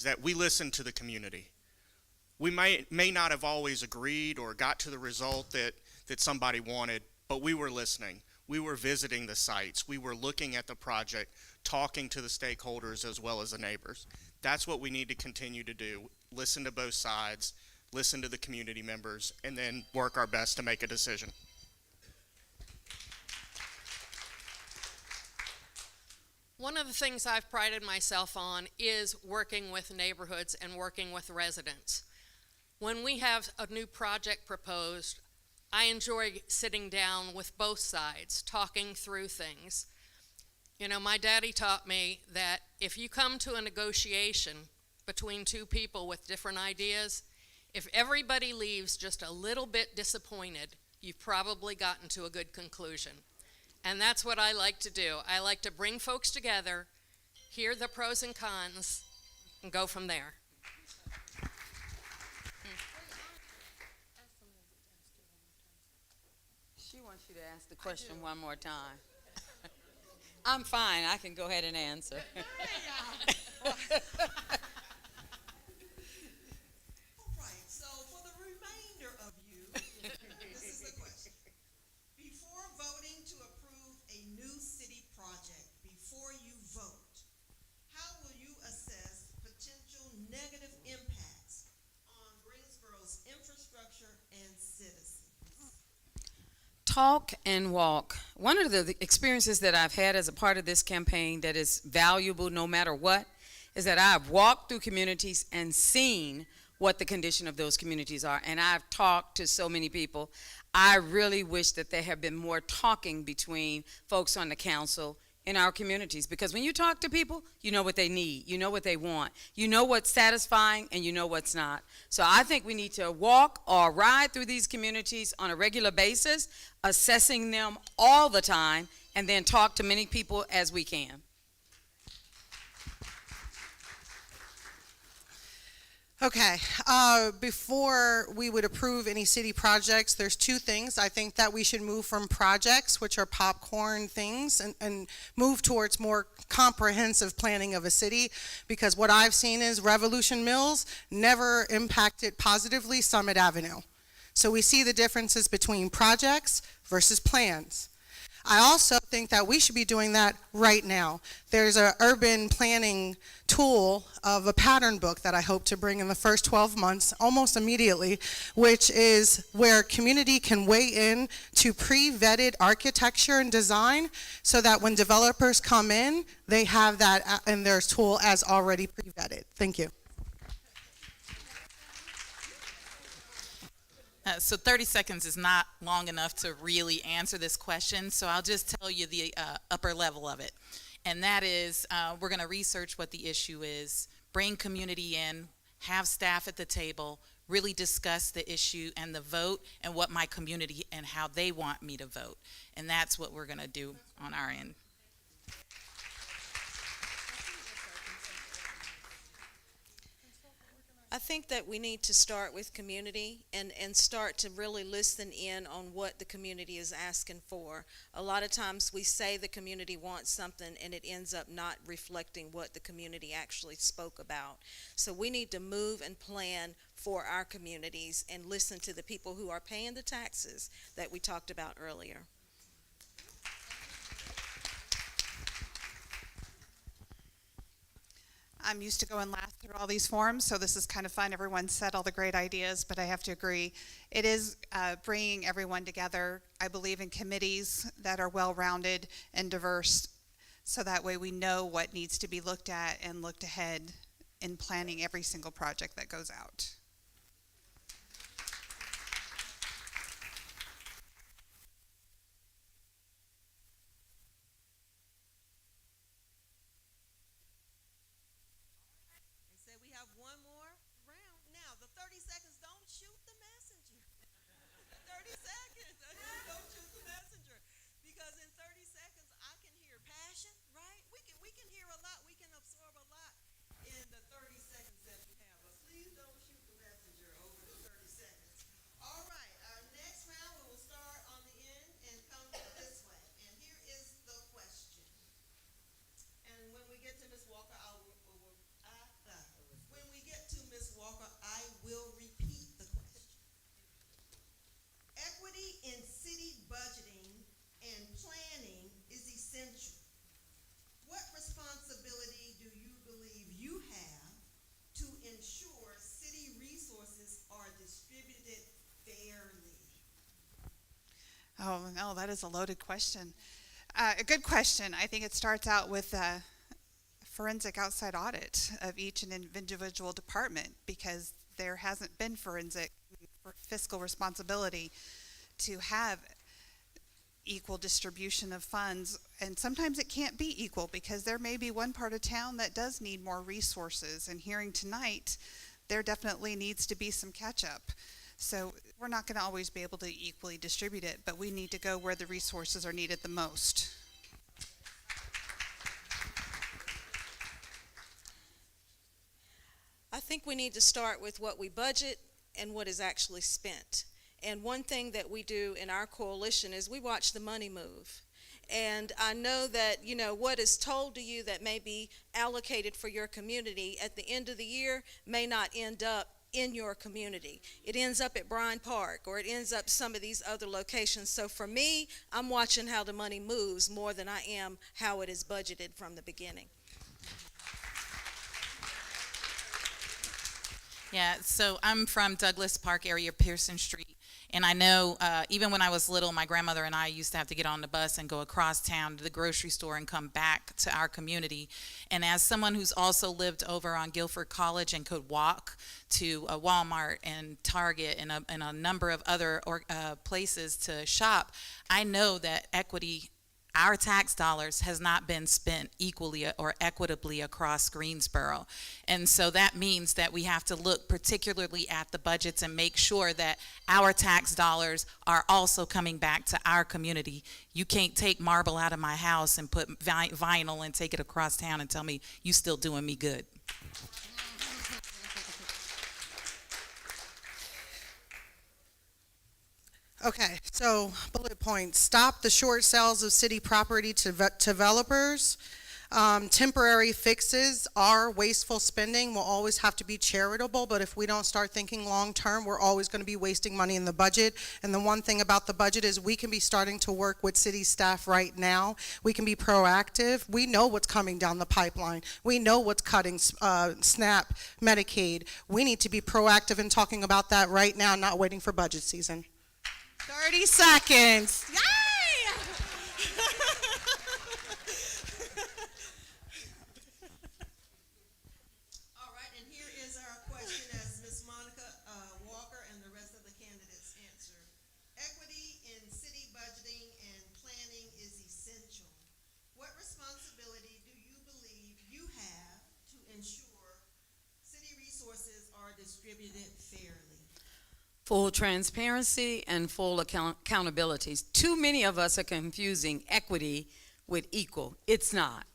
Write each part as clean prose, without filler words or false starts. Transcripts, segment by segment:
is that we listen to the community. We may not have always agreed or got to the result that somebody wanted, but we were listening. We were visiting the sites. We were looking at the project, talking to the stakeholders as well as the neighbors. That's what we need to continue to do. Listen to both sides, listen to the community members, and then work our best to make a decision. One of the things I've prided myself on is working with neighborhoods and working with residents. When we have a new project proposed, I enjoy sitting down with both sides, talking through things. You know, my daddy taught me that if you come to a negotiation between two people with different ideas, if everybody leaves just a little bit disappointed, you've probably gotten to a good conclusion. And that's what I like to do. I like to bring folks together, hear the pros and cons, and go from there. She wants you to ask the question one more time. I'm fine. I can go ahead and answer. All right, so for the remainder of you, this is the question. Before voting to approve a new city project, before you vote, how will you assess potential negative impacts on Greensboro's infrastructure and citizens? Talk and walk. One of the experiences that I've had as a part of this campaign that is valuable no matter what is that I've walked through communities and seen what the condition of those communities are. And I've talked to so many people. I really wish that there had been more talking between folks on the council in our communities, because when you talk to people, you know what they need, you know what they want, you know what's satisfying, and you know what's not. So I think we need to walk or ride through these communities on a regular basis, assessing them all the time, and then talk to many people as we can. Okay, before we would approve any city projects, there's two things. I think that we should move from projects, which are popcorn things, and move towards more comprehensive planning of a city, because what I've seen is Revolution Mills never impacted positively Summit Avenue. So we see the differences between projects versus plans. I also think that we should be doing that right now. There's an urban planning tool of a pattern book that I hope to bring in the first 12 months, almost immediately, which is where community can weigh in to pre-vetted architecture and design, so that when developers come in, they have that in their tool as already pre-vetted. Thank you. So 30 seconds is not long enough to really answer this question, so I'll just tell you the upper level of it. And that is, we're going to research what the issue is, bring community in, have staff at the table, really discuss the issue and the vote and what my community and how they want me to vote. And that's what we're going to do on our end. I think that we need to start with community and start to really listen in on what the community is asking for. A lot of times we say the community wants something and it ends up not reflecting what the community actually spoke about. So we need to move and plan for our communities and listen to the people who are paying the taxes that we talked about earlier. I'm used to going last through all these forms, so this is kind of fun. Everyone said all the great ideas, but I have to agree. It is bringing everyone together. I believe in committees that are well-rounded and diverse, so that way we know what needs to be looked at and looked ahead in planning every single project that goes out. We can hear a lot, we can absorb a lot in the 30 seconds that you have, but please don't shoot the Oh, no, that is a loaded question. A good question. I think it starts out with a forensic outside audit of each and individual department, because there hasn't been forensic fiscal responsibility to have equal distribution of funds. And sometimes it can't be equal, because there may be one part of town that does need more resources. And hearing tonight, there definitely needs to be some catch up. So we're not going to always be able to equally distribute it, but we need to go where the resources are needed the most. I think we need to start with what we budget and what is actually spent. And one thing that we do in our coalition is we watch the money move. And I know that, what is told to you that may be allocated for your community at the end of the year may not end up in your community. It ends up at Bryan Park, or it ends up some of these other locations. So for me, I'm watching how the money moves more than I am how it is budgeted from the beginning. Yeah, so I'm from Douglas Park area, Pearson Street. And I know even when I was little, my grandmother and I used to have to get on the bus and go across town to the grocery store and come back to our community. And as someone who's also lived over on Guilford College and could walk to a Walmart and Target and a number of other places to shop, I know that equity, our tax dollars, has not been spent equally or equitably across Greensboro. And so that means that we have to look particularly at the budgets and make sure that our tax dollars are also coming back to our community. You can't take marble out of my house and put vinyl and take it across town and tell me you still doing me good. Okay, so bullet points: stop the short sales of city property to developers. Temporary fixes are wasteful spending. Will always have to be charitable, but if we don't start thinking long-term, we're always going to be wasting money in the budget. And the one thing about the budget is we can be starting to work with city staff right now. We can be proactive. We know what's coming down the pipeline. We know what's cutting SNAP, Medicaid. We need to be proactive in talking about that right now, not waiting for budget season. 30 seconds. Yay! All right, and here is our question as Ms. Monica Walker and the rest of the candidates answer. Equity in city budgeting and planning is essential. What responsibility do you believe you have to ensure city resources are distributed fairly? Full transparency and full accountability. Too many of us are confusing equity with equal. It's not.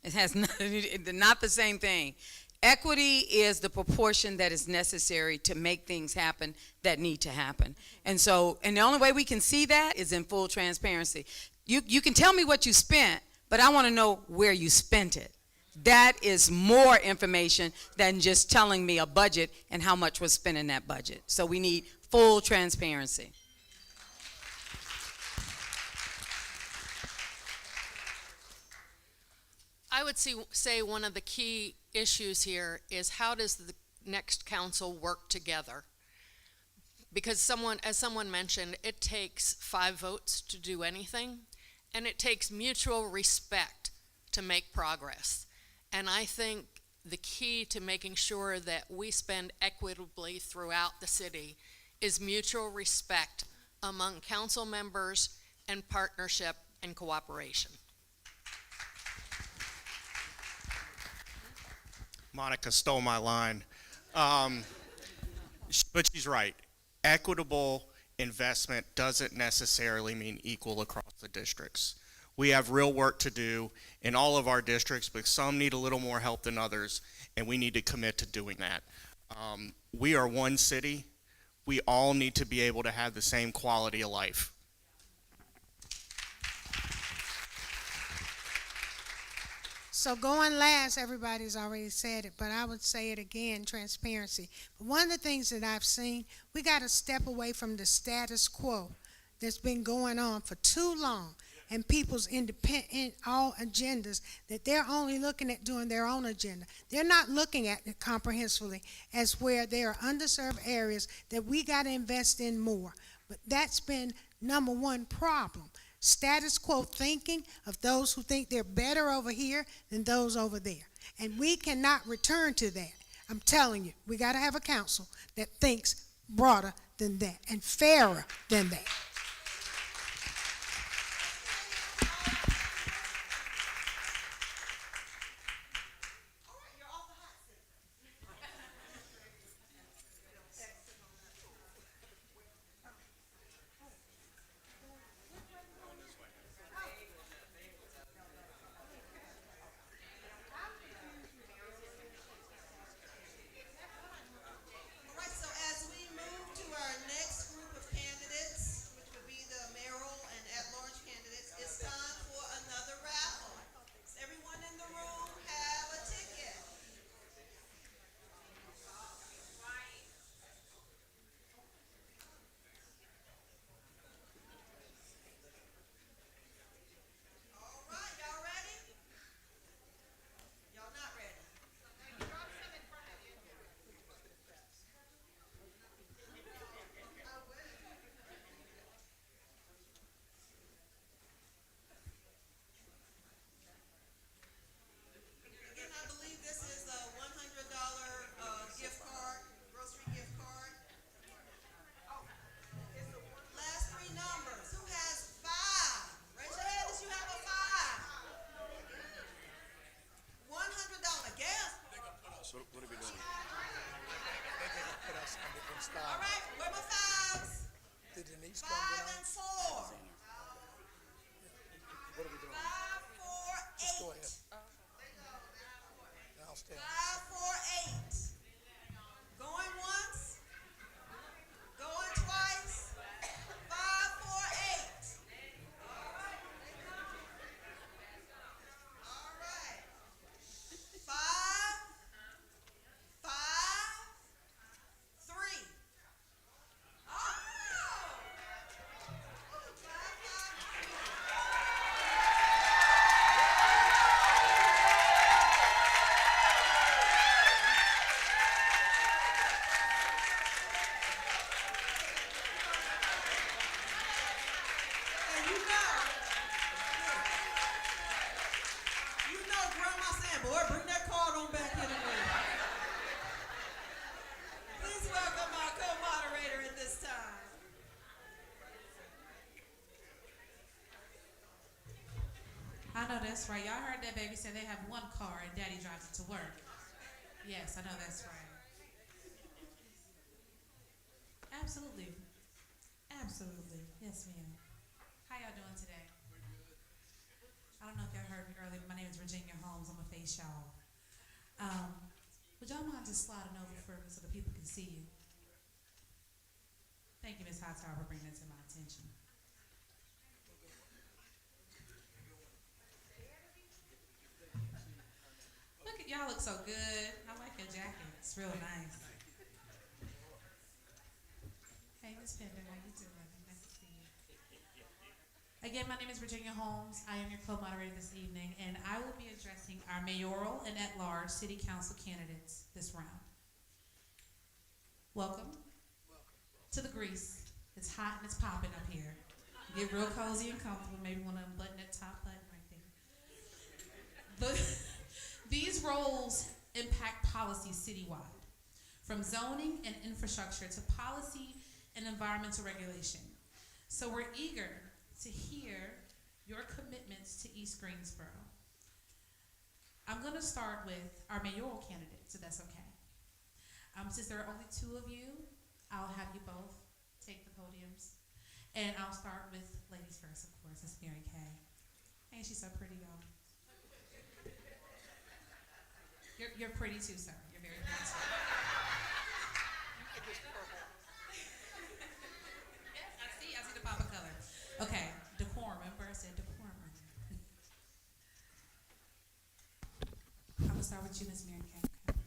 It has not the same thing. Equity is the proportion that is necessary to make things happen that need to happen. And the only way we can see that is in full transparency. You can tell me what you spent, but I want to know where you spent it. That is more information than just telling me a budget and how much was spent in that budget. So we need full transparency. I would say one of the key issues here is how does the next council work together? Because as someone mentioned, it takes 5 votes to do anything, and it takes mutual respect to make progress. And I think the key to making sure that we spend equitably throughout the city is mutual respect among council members and partnership and cooperation. Monica stole my line. But she's right. Equitable investment doesn't necessarily mean equal across the districts. We have real work to do in all of our districts, but some need a little more help than others, and we need to commit to doing that. We are one city. We all need to be able to have the same quality of life. So going last, everybody's already said it, but I would say it again, transparency. But one of the things that I've seen, we got to step away from the status quo that's been going on for too long, and people's independent all agendas that they're only looking at doing their own agenda. They're not looking at it comprehensively as where there are underserved areas that we got to invest in more. But that's been number one problem. Status quo thinking of those who think they're better over here than those over there. And we cannot return to that. I'm telling you, we got to have a council that thinks broader than that and fairer than that. All right, so as we move to our next group of candidates, which would be the mayoral and at-large candidates, it's time for another raffle. Does everyone in the room have a ticket? All right, y'all ready? Y'all not ready? Again, I believe this is a $100 gift card, grocery gift card. Last three numbers. Who has 5? Raise your hand if you have a 5. $100 gas. So what are we doing? All right, where my 5s? Did Denise 5 come down? and 4. What are we doing? 5, 4, 8. Go ahead. I'll stand. 5, 4, 8. Going once. Going twice. 5, 4, 8. All right. 5, 5, 3. Oh! I know that's right. Y'all heard that baby say they have one car and daddy drives it to work. Yes, I know that's right. Absolutely. Absolutely. Yes, ma'am. How y'all doing today? I don't know if y'all heard me earlier, but my name is Virginia Holmes. I'm a face y'all. Would y'all mind just sliding over for me so the people can see you? Thank you, Ms. Hightower, for bringing that to my attention. Look at y'all, look so good. I like your jacket. It's real nice. Hey, Miss Pender, how you doing? Nice to see you. Again, my name is Virginia Holmes. I am your co-moderator this evening, and I will be addressing our mayoral and at-large city council candidates this round. Welcome to the grease. It's hot and it's popping up here. Get real cozy and comfortable. Maybe want to unbutton that top button right there. These roles impact policy citywide, from zoning and infrastructure to policy and environmental regulation. So we're eager to hear your commitments to East Greensboro. I'm going to start with our mayoral candidate, so that's okay. Since there are only 2 of you, I'll have you both take the podiums. And I'll start with ladies first, of course. That's Mary Kay. Ain't she so pretty, y'all? You're pretty too, sir. You're very pretty too. Yes, I see the pop of color. Okay, decorum. Remember I said decorum. I'm gonna start with you, Ms. Mary Kay. Okay.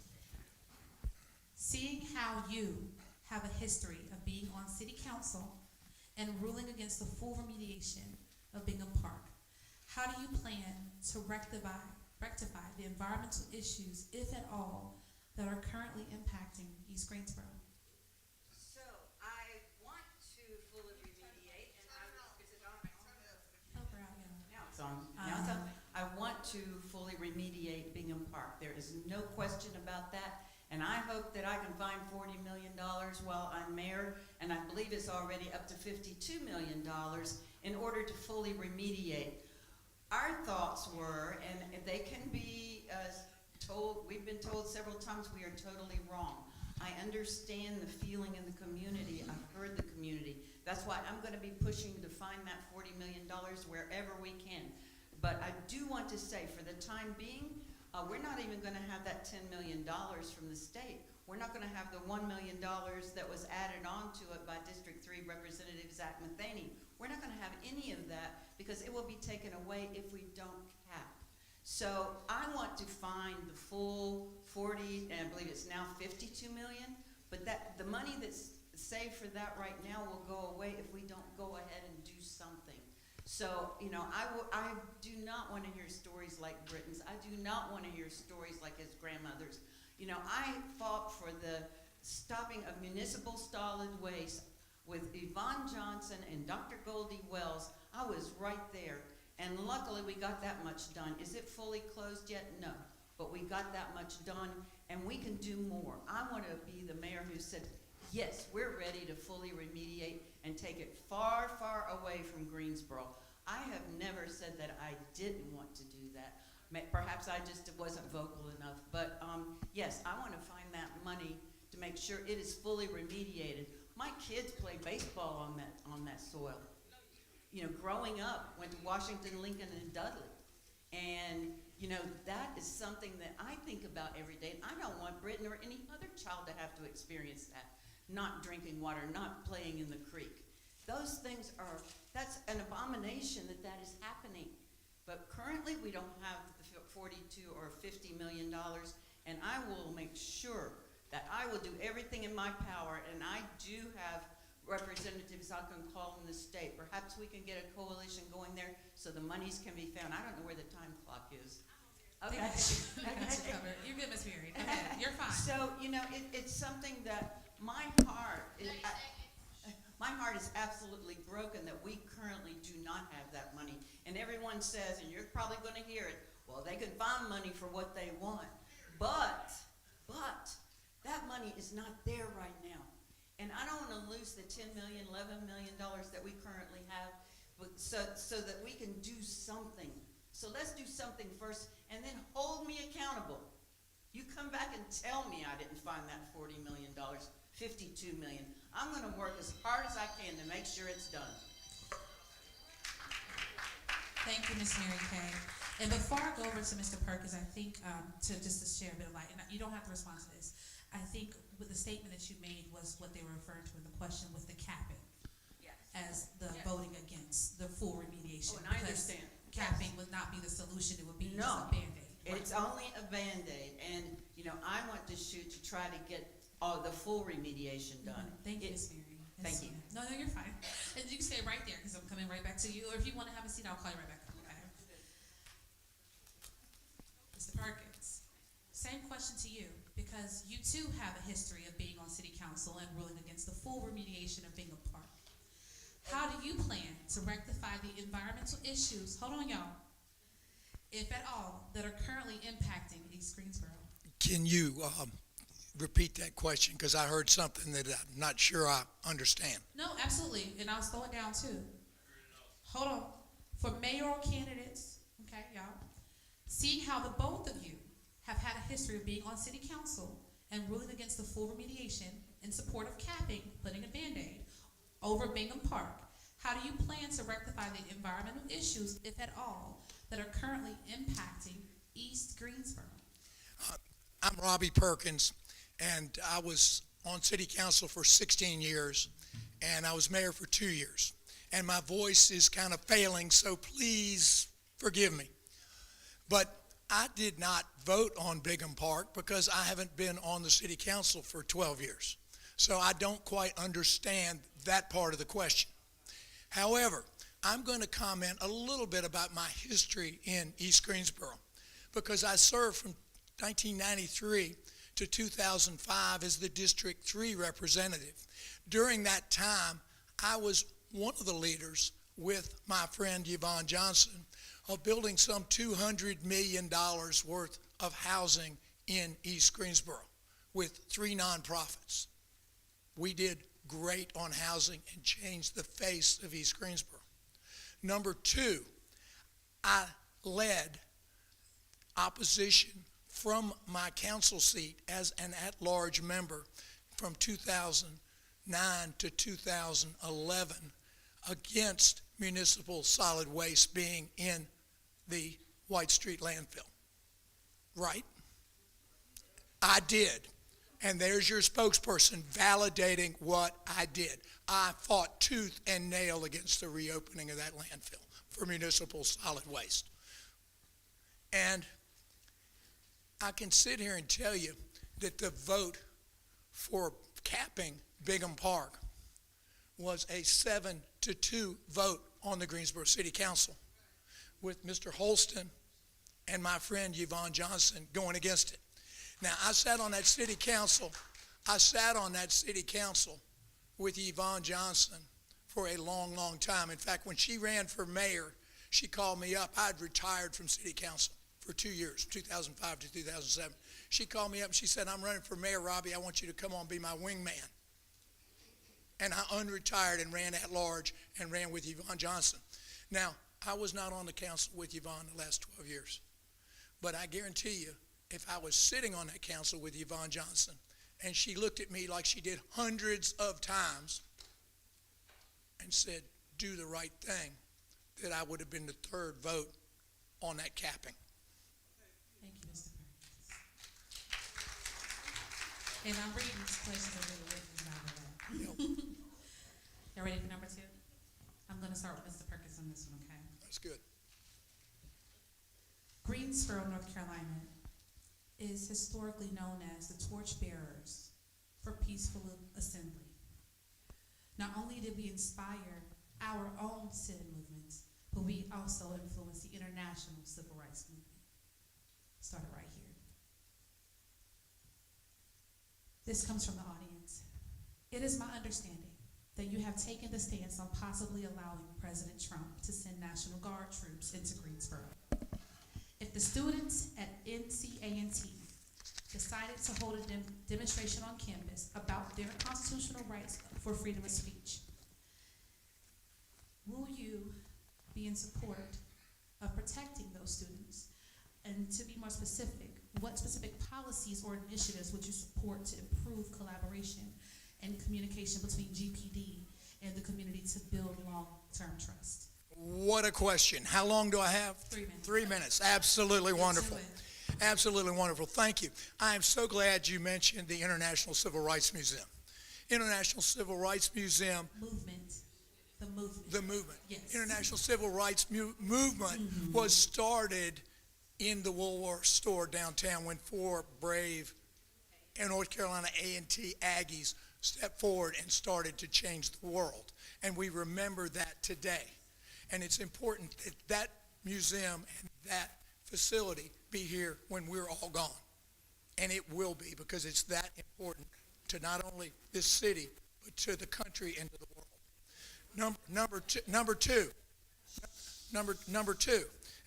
Seeing how you have a history of being on city council and ruling against the full remediation of Bingham Park, how do you plan to rectify the environmental issues, if at all, that are currently impacting East Greensboro? So I want to fully remediate, and I to fully remediate Bingham Park. There is no question about that. And I hope that I can find $40 million while I'm mayor, and I believe it's already up to $52 million in order to fully remediate. Our thoughts were, and they can be told, we've been told several times we are totally wrong. I understand the feeling in the community. I've heard the community. That's why I'm going to be pushing to find that $40 million wherever we can. But I do want to say, for the time being, we're not even going to have that $10 million from the state. We're not going to have the $1 million that was added on to it by District 3 Representative Zach Matheny. We're not going to have any of that because it will be taken away if we don't cap. So I want to find the full 40, and I believe it's now 52 million, but that the money that's saved for that right now will go away if we don't go ahead and do something. So, you know, I do not want to hear stories like Britain's. I do not want to hear stories like his grandmother's. You know, I fought for the stopping of municipal solid waste with Yvonne Johnson and Dr. Goldie Wells. I was right there. And luckily we got that much done. Is it fully closed yet? No. But we got that much done, and we can do more. I want to be the mayor who said, yes, we're ready to fully remediate and take it far, far away from Greensboro. I have never said that I didn't want to do that. Perhaps I just wasn't vocal enough. But yes, I want to find that money to make sure it is fully remediated. My kids play baseball on that soil. You know, growing up, went to Washington, Lincoln, and Dudley. And, you know, that is something that I think about every day. And I don't want Britain or any other child to have to experience that. Not drinking water, not playing in the creek. Those things are, that's an abomination that is happening. But currently we don't have the 42 or $50 million, and I will make sure that I will do everything in my power, and I do have representatives I can call in the state. Perhaps we can get a coalition going there so the monies can be found. I don't know where the time clock is. Okay. I got you covered. You're good, Miss Mary. Okay, you're fine. So, you know, it's something that my heart is absolutely broken that we currently do not have that money. And everyone says, and you're probably going to hear it, well, they can find money for what they want. But that money is not there right now. And I don't want to lose the $10 million, $11 million that we currently have, so that we can do something. So let's do something first, and then hold me accountable. You come back and tell me I didn't find that $40 million, $52 million. I'm going to work as hard as I can to make sure it's done. Thank you, Miss Mary Kay. And before I go over to Mr. Perkins, I think to share a bit of light, and you don't have to respond to this. I think with the statement that you made was what they were referring to in the question was the capping. Yes. As the voting against the full remediation. Oh, and I understand. Capping would not be the solution, it would be just No. a Band-Aid. It's only a Band-Aid, and, you know, I want to shoot to try to get all the full remediation done. Thank you, Ms. Mary. Thank you. No, you're fine. And you can stay right there because I'm coming right back to you. Or if you want to have a seat, I'll call you right back up. Okay. Mr. Perkins, same question to you because you too have a history of being on City Council and ruling against the full remediation of Bingham Park. How do you plan to rectify the environmental issues, hold on y'all, if at all, that are currently impacting East Greensboro? Can you repeat that question? Because I heard something that I'm not sure I understand. No, absolutely, and I'll slow it down too. Hold on. For mayoral candidates, okay, y'all, seeing how the both of you have had a history of being on City Council and ruling against the full remediation in support of capping, putting a Band-Aid over Bingham Park, how do you plan to rectify the environmental issues, if at all, that are currently impacting East Greensboro? I'm Robbie Perkins, and I was on City Council for 16 years, and I was mayor for 2 years. And my voice is kind of failing, so please forgive me. But I did not vote on Bingham Park because I haven't been on the City Council for 12 years. So I don't quite understand that part of the question. However, I'm going to comment a little bit about my history in East Greensboro because I served from 1993 to 2005 as the District 3 representative. During that time, I was one of the leaders with my friend Yvonne Johnson of building some $200 million worth of housing in East Greensboro with 3 nonprofits. We did great on housing and changed the face of East Greensboro. Number 2, I led opposition from my council seat as an at-large member from 2009 to 2011 against municipal solid waste being in the White Street landfill. Right? I did. And there's your spokesperson validating what I did. I fought tooth and nail against the reopening of that landfill for municipal solid waste. And I can sit here and tell you that the vote for capping Bingham Park was a 7-2 vote on the Greensboro City Council, with Mr. Holston and my friend Yvonne Johnson going against it. Now, I sat on that city council with Yvonne Johnson for a long, long time. In fact, when she ran for mayor, she called me up. I'd retired from city council for 2 years, 2005 to 2007. She called me up and she said, "I'm running for mayor, Robbie. I want you to come on and be my wingman." And I unretired and ran at large and ran with Yvonne Johnson. Now, I was not on the council with Yvonne the last 12 years, but I guarantee you, if I was sitting on that council with Yvonne Johnson and she looked at me like she did hundreds of times and said, "Do the right thing," that I would have been the 3rd vote on that capping. Thank you, Mr. Perkins. And I'm reading these questions a little bit from that. Y'all ready for number 2? I'm going to start with Mr. Perkins on this one, okay? That's good. Greensboro, North Carolina is historically known as the torchbearers for peaceful assembly. Not only did we inspire our own civil movements, but we also influenced the international civil rights movement. Started right here. This comes from the audience. It is my understanding that you have taken the stance on possibly allowing President Trump to send National Guard troops into Greensboro. If the students at NCA&T decided to hold a demonstration on campus about their constitutional rights for freedom of speech, will you be in support of protecting those students? And to be more specific, what specific policies or initiatives would you support to improve collaboration and communication between GPD and the community to build long-term trust? What a question. How long do I have? 3 minutes. 3 minutes. Absolutely wonderful. Into it. Absolutely wonderful. Thank you. I am so glad you mentioned the International Civil Rights Museum. International Civil Rights Museum. Movement. The movement. The movement. Yes. International Civil Rights Movement was started in the Woolworth store downtown when 4 brave North Carolina A&T Aggies stepped forward and started to change the world. And we remember that today. And it's important that that museum and that facility be here when we're all gone. And it will be, because it's that important to not only this city, but to the country and to the world. Number two,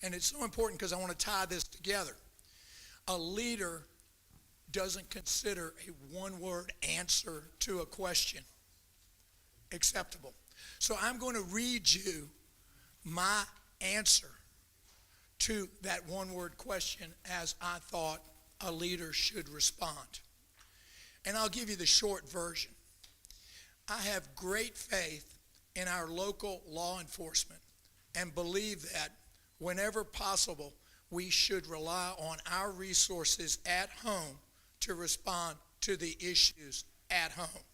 and it's so important because I want to tie this together. A leader doesn't consider a one-word answer to a question acceptable. So I'm going to read you my answer to that one-word question as I thought a leader should respond. And I'll give you the short version. I have great faith in our local law enforcement and believe that whenever possible, we should rely on our resources at home to respond to the issues at home.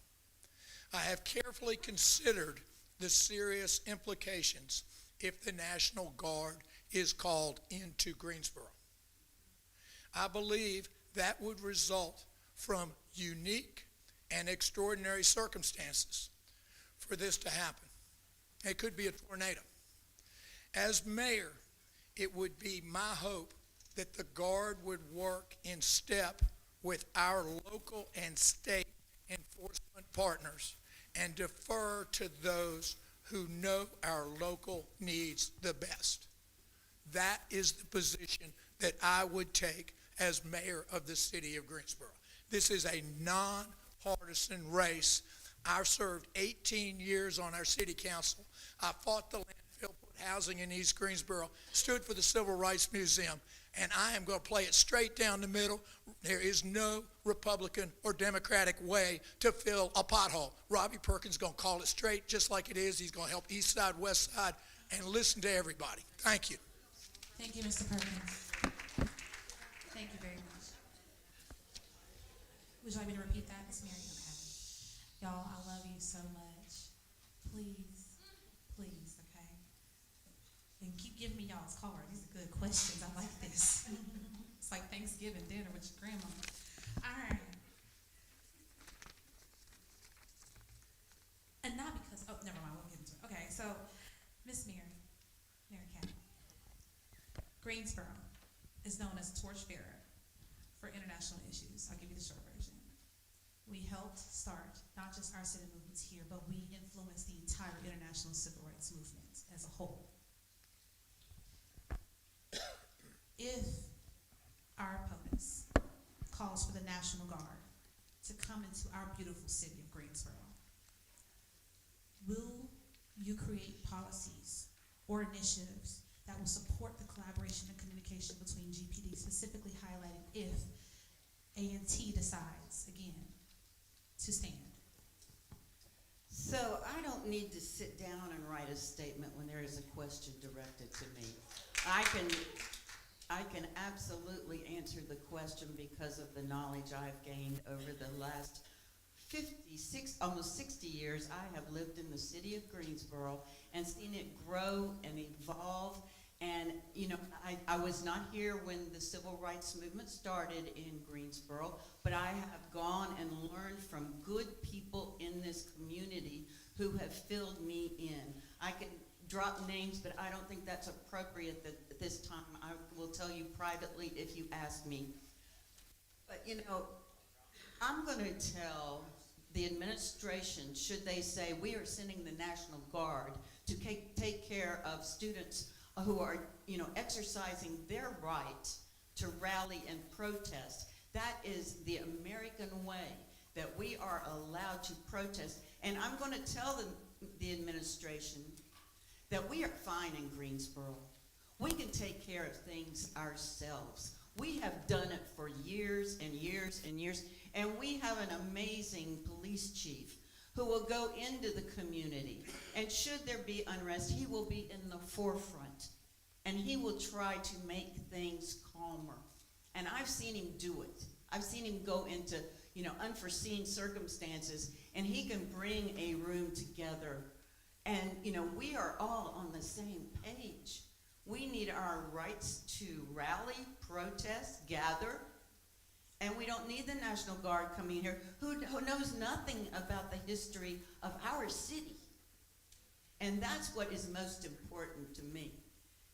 I have carefully considered the serious implications if the National Guard is called into Greensboro. I believe that would result from unique and extraordinary circumstances for this to happen. It could be a tornado. As mayor, it would be my hope that the Guard would work in step with our local and state enforcement partners and defer to those who know our local needs the best. That is the position that I would take as mayor of the city of Greensboro. This is a non-partisan race. I served 18 years on our city council. I fought the landfill, put housing in East Greensboro, stood for the Civil Rights Museum, and I am going to play it straight down the middle. There is no Republican or Democratic way to fill a pothole. Robbie Perkins is going to call it straight just like it is. He's going to help East Side, West Side, and listen to everybody. Thank you. Thank you, Mr. Perkins. Thank you very much. Would you like me to repeat that, Ms. Mary? Okay. Y'all, I love you so much. Please, please, okay? And keep giving me y'all's cards. These are good questions. I like this. It's like Thanksgiving dinner with your grandma. All right. And not because, oh, never mind, we'll get into it. Okay, so, Miss Mary Cat, Greensboro is known as a torchbearer for international issues. I'll give you the short version. We helped start not just our city movements here, but we influenced the entire international civil rights movement as a whole. If our opponents calls for the National Guard to come into our beautiful city of Greensboro, will you create policies or initiatives that will support the collaboration and communication between GPD, specifically highlighting if A&T decides, again, to stand? So I don't need to sit down and write a statement when there is a question directed to me. I can absolutely answer the question because of the knowledge I've gained over the last 56, almost 60 years. I have lived in the city of Greensboro and seen it grow and evolve. And, you know, I was not here when the civil rights movement started in Greensboro, but I have gone and learned from good people in this community who have filled me in. I can drop names, but I don't think that's appropriate at this time. I will tell you privately if you ask me. But, you know, I'm going to tell the administration, should they say, we are sending the National Guard to take care of students who are, you know, exercising their right to rally and protest. That is the American way that we are allowed to protest. And I'm going to tell the administration that we are fine in Greensboro. We can take care of things ourselves. We have done it for years and years and years, and we have an amazing police chief who will go into the community, and should there be unrest, he will be in the forefront, and he will try to make things calmer. And I've seen him do it. I've seen him go into, you know, unforeseen circumstances, and he can bring a room together. And, you know, we are all on the same page. We need our rights to rally, protest, gather, and we don't need the National Guard coming here who knows nothing about the history of our city. And that's what is most important to me,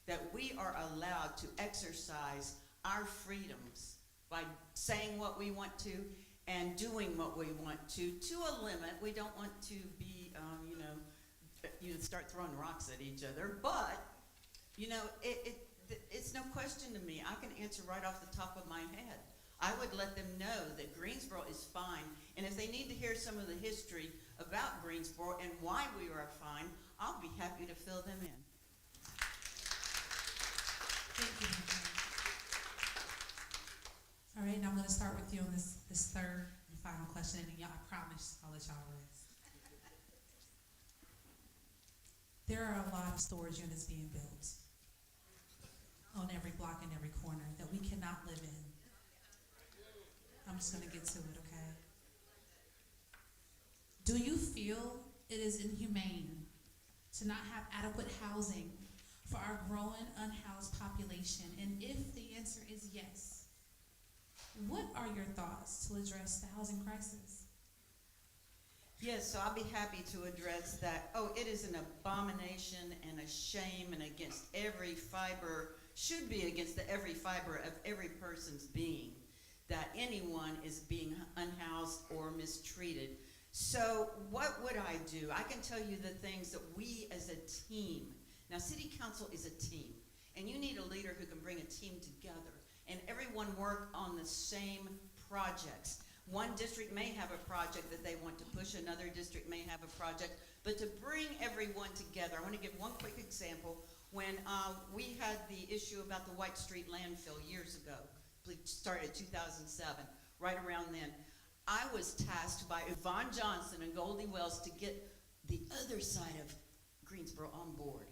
that we are allowed to exercise our freedoms by saying what we want to and doing what we want to a limit. We don't want to be, start throwing rocks at each other, but, you know, it's no question to me. I can answer right off the top of my head. I would let them know that Greensboro is fine, and if they need to hear some of the history about Greensboro and why we are fine, I'll be happy to fill them in. Thank you. All right, now I'm going to start with you on this third and final question, and y'all, I promise I'll let y'all rest. There are a lot of storage units being built on every block and every corner that we cannot live in. I'm just going to get to it, okay? Do you feel it is inhumane to not have adequate housing for our growing unhoused population? And if the answer is yes, what are your thoughts to address the housing crisis? Yes, so I'll be happy to address that. Oh, it is an abomination and a shame and against every fiber, should be against every fiber of every person's being, that anyone is being unhoused or mistreated. So what would I do? I can tell you the things that we as a team, now city council is a team, and you need to bring a team together and everyone work on the same projects. One district may have a project that they want to push, another district may have a project, but to bring everyone together. I want to give one quick example. When we had the issue about the White Street landfill years ago, started 2007, right around then, I was tasked by Yvonne Johnson and Goldie Wells to get the other side of Greensboro on board.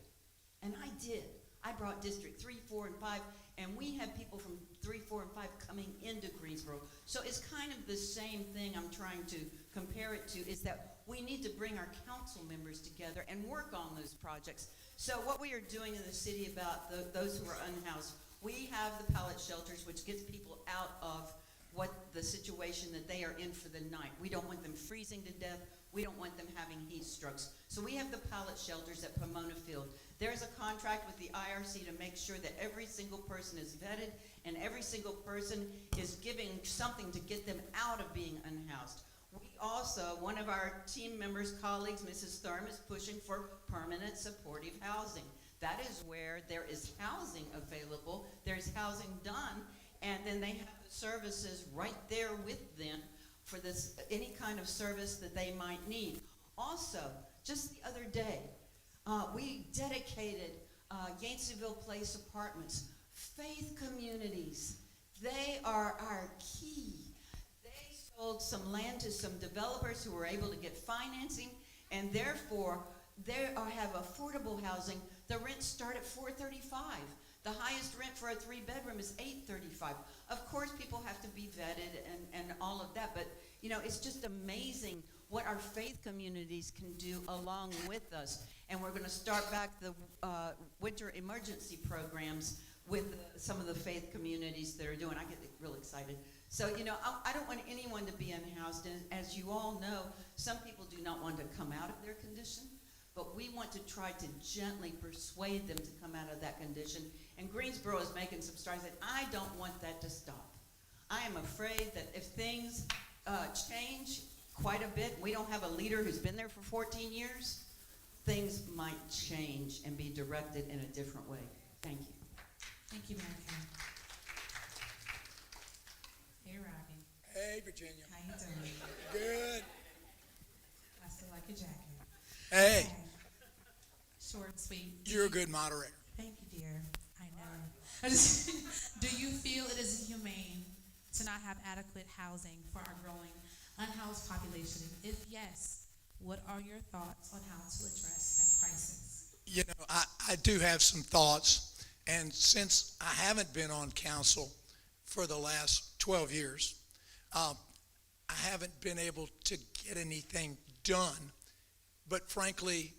And I did. I brought District 3, 4, and 5, and we had people from 3, 4, and 5 coming into Greensboro. So it's kind of the same thing I'm trying to compare it to, is that we need to bring our council members together and work on those projects. So what we are doing in the city about those who are unhoused, we have the pallet shelters, which gets people out of what the situation that they are in for the night. We don't want them freezing to death. We don't want them having heat strokes. So we have the pallet shelters at Pomona Field. There's a contract with the IRC to make sure that every single person is vetted and every single person is giving something to get them out of being unhoused. We also, one of our team members, colleagues, Mrs. Thurm, is pushing for permanent supportive housing. That is where there is housing available, there's housing done, and then they have the services right there with them for this, any kind of service that they might need. Also, just the other day, we dedicated Yanceyville Place Apartments, faith communities. They are our key. They sold some land to some developers who were able to get financing, and therefore they have affordable housing. The rents start at $435. The highest rent for a 3-bedroom is $835. Of course, people have to be vetted and all of that, but you know, it's just amazing what our faith communities can do along with us. And we're going to start back the winter emergency programs with some of the faith communities that are doing. I get real excited. So, you know, I don't want anyone to be unhoused. And as you all know, some people do not want to come out of their condition, but we want to try to gently persuade them to come out of that condition. And Greensboro is making some strides, and I don't want that to stop. I am afraid that if things change quite a bit, we don't have a leader who's been there for 14 years, things might change and be directed in a different way. Thank you. Thank you, Mary Kay. Hey, Robbie. Hey, Virginia. How you doing? Good. I still like your jacket. Hey, Okay. Short and sweet. you're a good moderator. Thank you, dear. I know. Do you feel it is humane to not have adequate housing for our growing unhoused population? If yes, what are your thoughts on how to address that crisis? You know, I do have some thoughts, and since I haven't been on council for the last 12 years, I haven't been able to get anything done, but frankly,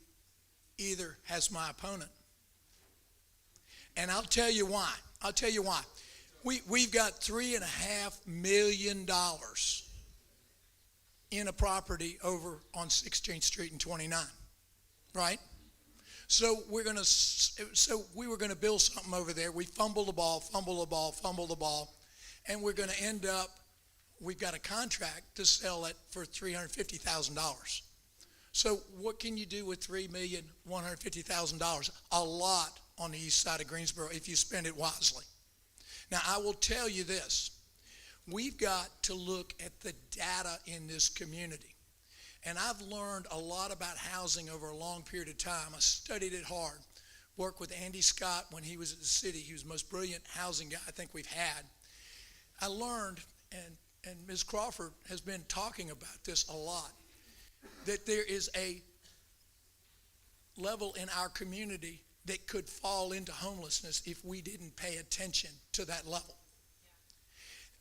either has my opponent. And I'll tell you why. We've got $3.5 million in a property over on 16th Street and 29, right? So we were gonna build something over there. We fumbled the ball, and we're gonna end up, we've got a contract to sell it for $350,000. So what can you do with $3,150,000? A lot on the east side of Greensboro if you spend it wisely. Now, I will tell you this. We've got to look at the data in this community. And I've learned a lot about housing over a long period of time. I studied it hard. Worked with Andy Scott when he was at the city. He was the most brilliant housing guy I think we've had. I learned, and Ms. Crawford has been talking about this a lot, that there is a level in our community that could fall into homelessness if we didn't pay attention to that level.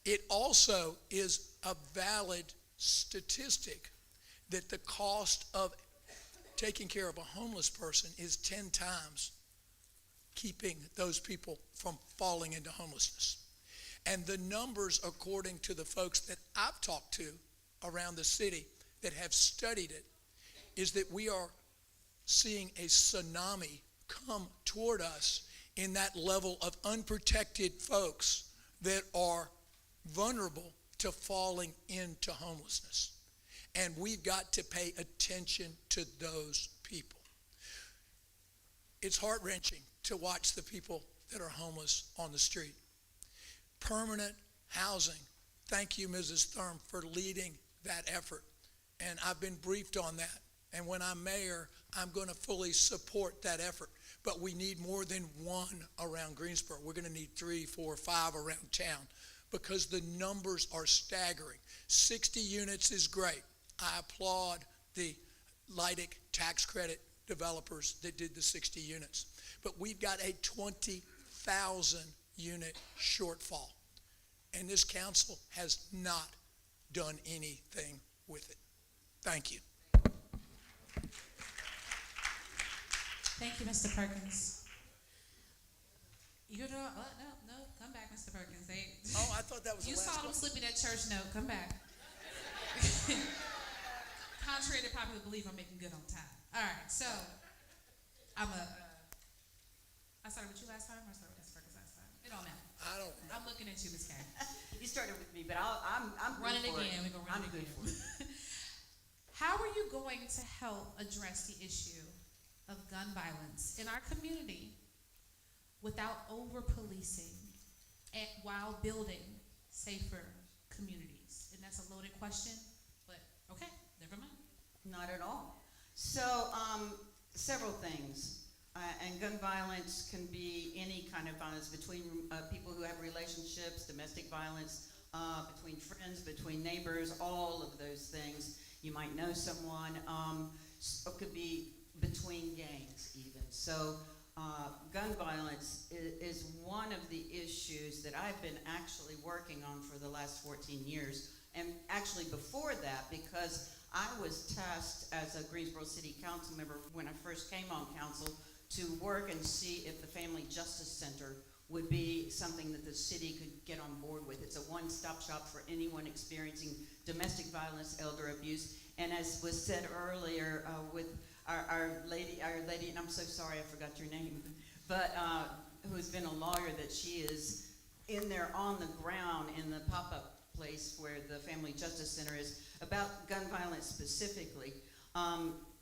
It also is a valid statistic that the cost of taking care of a homeless person is 10 times keeping those people from falling into homelessness. And the numbers, according to the folks that I've talked to around the city that have studied it, is that we are seeing a tsunami come toward us in that level of unprotected folks that are vulnerable to falling into homelessness. And we've got to pay attention to those people. It's heart-wrenching to watch the people that are homeless on the street. Permanent housing. Thank you, Mrs. Thurm, for leading that effort. And I've been briefed on that. And when I'm mayor, I'm going to fully support that effort. But we need more than one around Greensboro. We're going to need 3, 4, 5 around town because the numbers are staggering. 60 units is great. I applaud the Leidick tax credit developers that did the 60 units. But we've got a 20,000 unit shortfall. And this council has not done anything with it. Thank you. Thank you, Mr. Perkins. You know, no, come back, Mr. Perkins. Oh, I thought that was You the last saw them one. slipping that church note. Come back. Contrary to popular belief, I'm making good on time. All right, so I started with you last time, or I started with Mr. Perkins last time? It don't matter. I don't know. I'm looking at you, Ms. Kay. You started with me, but I'm Run it good for again. We're gonna run I'm it good again. for it. How are you going to help address the issue of gun violence in our community without over-policing while building safer communities? And that's a loaded question, but okay, never mind. Not at all. So, several things. And gun violence can be any kind of violence between people who have relationships, domestic violence, between friends, between neighbors, all of those things. You might know someone. It could be between gangs even. So gun violence is one of the issues that I've been actually working on for the last 14 years. And actually before that, because I was tasked as a Greensboro City Council member when I first came on council to work and see if the Family Justice Center would be something that the city could get on board with. It's a one-stop shop for anyone experiencing domestic violence, elder abuse. And as was said earlier with our lady, and I'm so sorry I forgot your name, but who's been a lawyer, that she is in there on the ground in the pop-up place where the Family Justice Center is, about gun violence specifically.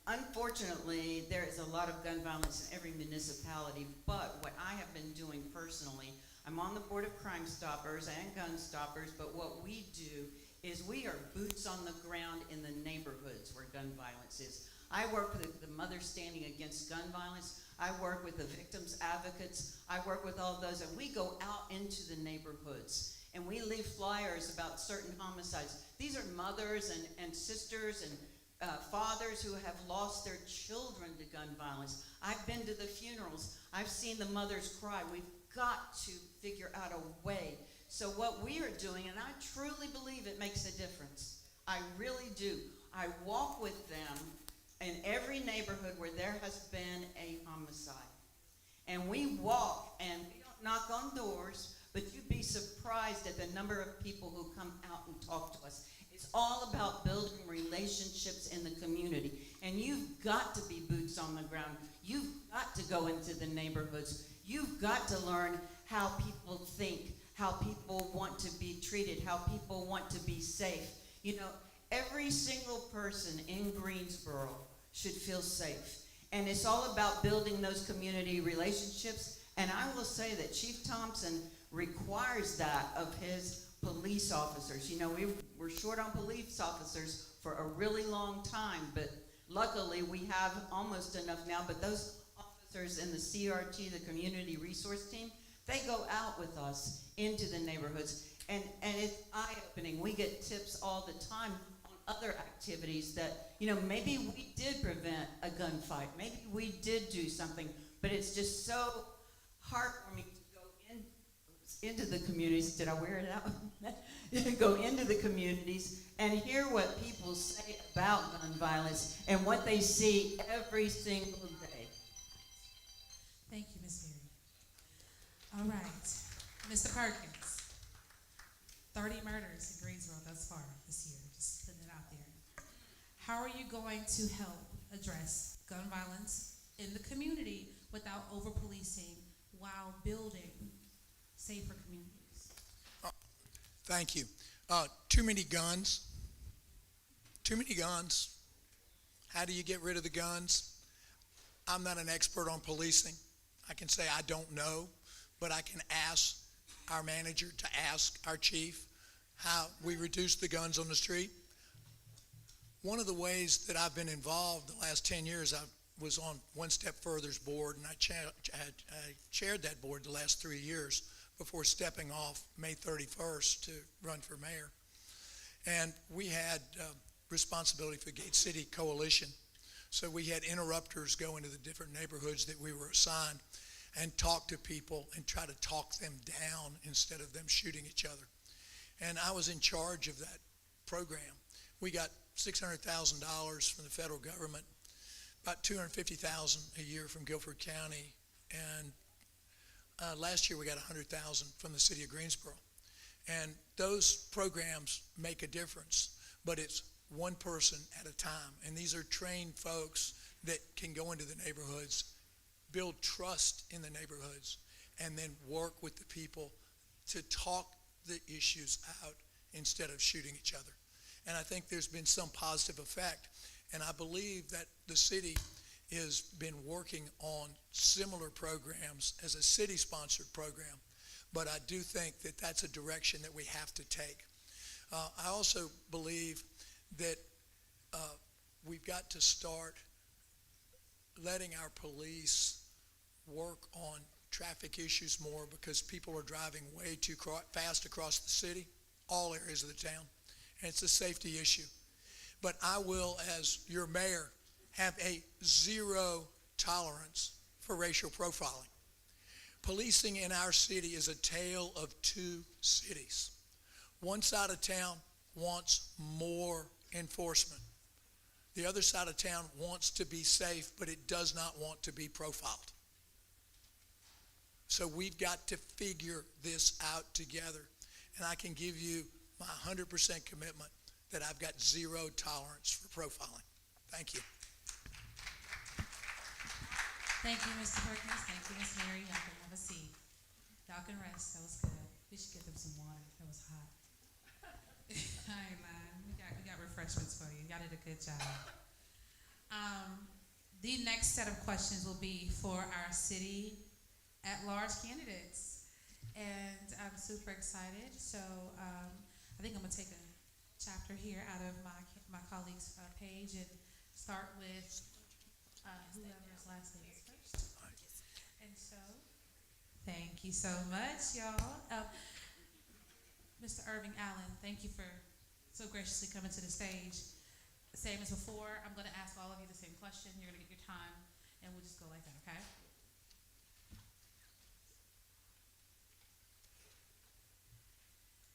Unfortunately, there is a lot of gun violence in every municipality, but what I have been doing personally, I'm on the board of Crime Stoppers and Gun Stoppers, but what we do is we are boots on the ground in the neighborhoods where gun violence is. I work with the Mothers Standing Against Gun Violence. I work with the victims advocates. I work with all those, and we go out into the neighborhoods, and we leave flyers about certain homicides. These are mothers and sisters and fathers who have lost their children to gun violence. I've been to the funerals. I've seen the mothers cry. We've got to figure out a way. So what we are doing, and I truly believe it makes a difference. I really do. I walk with them in every neighborhood where there has been a homicide. And we walk, and we don't knock on doors, but you'd be surprised at the number of people who come out and talk to us. It's all about building relationships in the community. And you've got to be boots on the ground. You've got to go into the neighborhoods. You've got to learn how people think, how people want to be treated, how people want to be safe. You know, every single person in Greensboro should feel safe. And it's all about building those community relationships. And I will say that Chief Thompson requires that of his police officers. You know, we were short on police officers for a really long time, but luckily we have almost enough now. But those officers in the CRT, the Community Resource Team, they go out with us into the neighborhoods, and it's eye-opening. We get tips all the time on other activities that, you know, maybe we did prevent a gunfight, maybe we did do something, but it's just so heartwarming to go into the communities. Did I wear it out? Go into the communities and hear what people say about gun violence and what they see every single day. Thank you, Ms. Berry. All right, Mr. Perkins. 30 murders in Greensboro thus far this year, just putting it out there. How are you going to help address gun violence in the community without over-policing while building safer communities? Thank you. Too many guns. Too many guns. How do you get rid of the guns? I'm not an expert on policing. I can say I don't know, but I can ask our manager to ask our chief how we reduce the guns on the street. One of the ways that I've been involved the last 10 years, I was on One Step Further's board, and I chaired that board the last 3 years before stepping off May 31st to run for mayor. And we had responsibility for Gate City Coalition. So we had interrupters go into the different neighborhoods that we were assigned and talk to people and try to talk them down instead of them shooting each other. And I was in charge of that program. We got $600,000 from the federal government, about $250,000 a year from Guilford County, and last year we got $100,000 from the city of Greensboro. And those programs make a difference, but it's one person at a time. And these are trained folks that can go into the neighborhoods, build trust in the neighborhoods, and then work with the people to talk the issues out instead of shooting each other. And I think there's been some positive effect. And I believe that the city has been working on similar programs as a city-sponsored program. But I do think that that's a direction that we have to take. I also believe that we've got to start letting our police work on traffic issues more, because people are driving way too fast across the city, all areas of the town, and it's a safety issue. But I will, as your mayor, have a zero tolerance for racial profiling. Policing in our city is a tale of two cities. One side of town wants more enforcement. The other side of town wants to be safe, but it does not want to be profiled. So we've got to figure this out together. And I can give you my 100% commitment that I've got zero tolerance for profiling. Thank you. Thank you, Mr. Perkins. Thank you, Miss Mary. Y'all can have a seat. Y'all can rest. That was good. We should get them some water. That was hot. I ain't lying. We got refreshments for you. Y'all did a good job. The next set of questions will be for our city at-large candidates. And I'm super excited. So I think I'm going to take a chapter here out of my colleague's page and start with whoever's last name is first. And so, thank you so much, y'all. Mr. Irving Allen, thank you for so graciously coming to the stage. Same as before, I'm going to ask all of you the same question. You're going to get your time, and we'll just go like that, okay?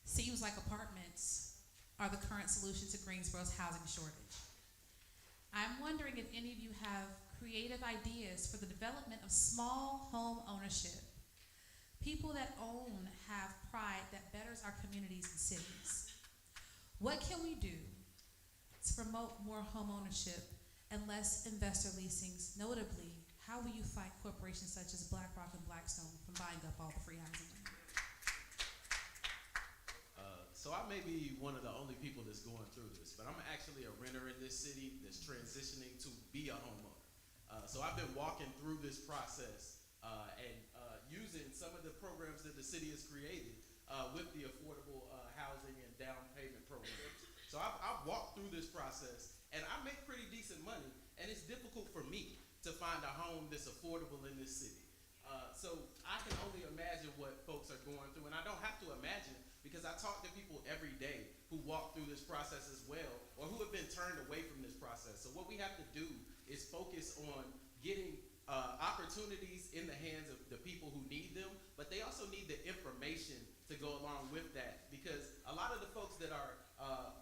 Seems like apartments are the current solution to Greensboro's housing shortage. I'm wondering if any of you have creative ideas for the development of small home ownership. People that own have pride that betters our communities and cities. What can we do to promote more home ownership and less investor leasings? Notably, how will you fight corporations such as BlackRock and Blackstone from buying up all the free housing? So I may be one of the only people that's going through this, but I'm actually a renter in this city that's transitioning to be a homeowner. So I've been walking through this process and using some of the programs that the city has created with the affordable housing and down payment programs. So I've walked through this process, and I make pretty decent money, and it's difficult for me to find a home that's affordable in this city. So I can only imagine what folks are going through, and I don't have to imagine, because I talk to people every day who walk through this process as well, or who have been turned away from this process. So what we have to do is focus on getting opportunities in the hands of the people who need them, but they also need the information to go along with that, because a lot of the folks that are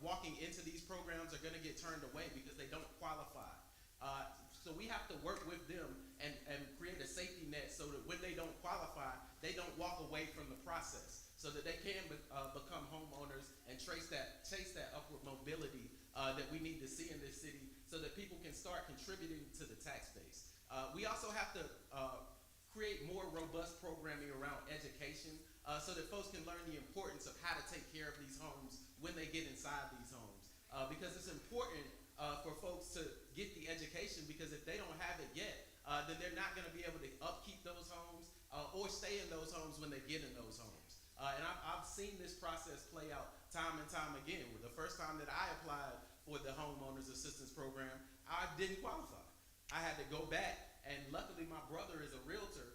walking into these programs are going to get turned away because they don't qualify. So we have to work with them and create a safety net so that when they don't qualify, they don't walk away from the process, so that they can become homeowners and chase that upward mobility that we need to see in this city, so that people can start contributing to the tax base. We also have to create more robust programming around education so that folks can learn the importance of how to take care of these homes when they get inside these homes. Because it's important for folks to get the education, because if they don't have it yet, then they're not going to be able to upkeep those homes or stay in those homes when they get in those homes. And I've seen this process play out time and time again. The first time that I applied for the homeowners assistance program, I didn't qualify. I had to go back, and luckily my brother is a realtor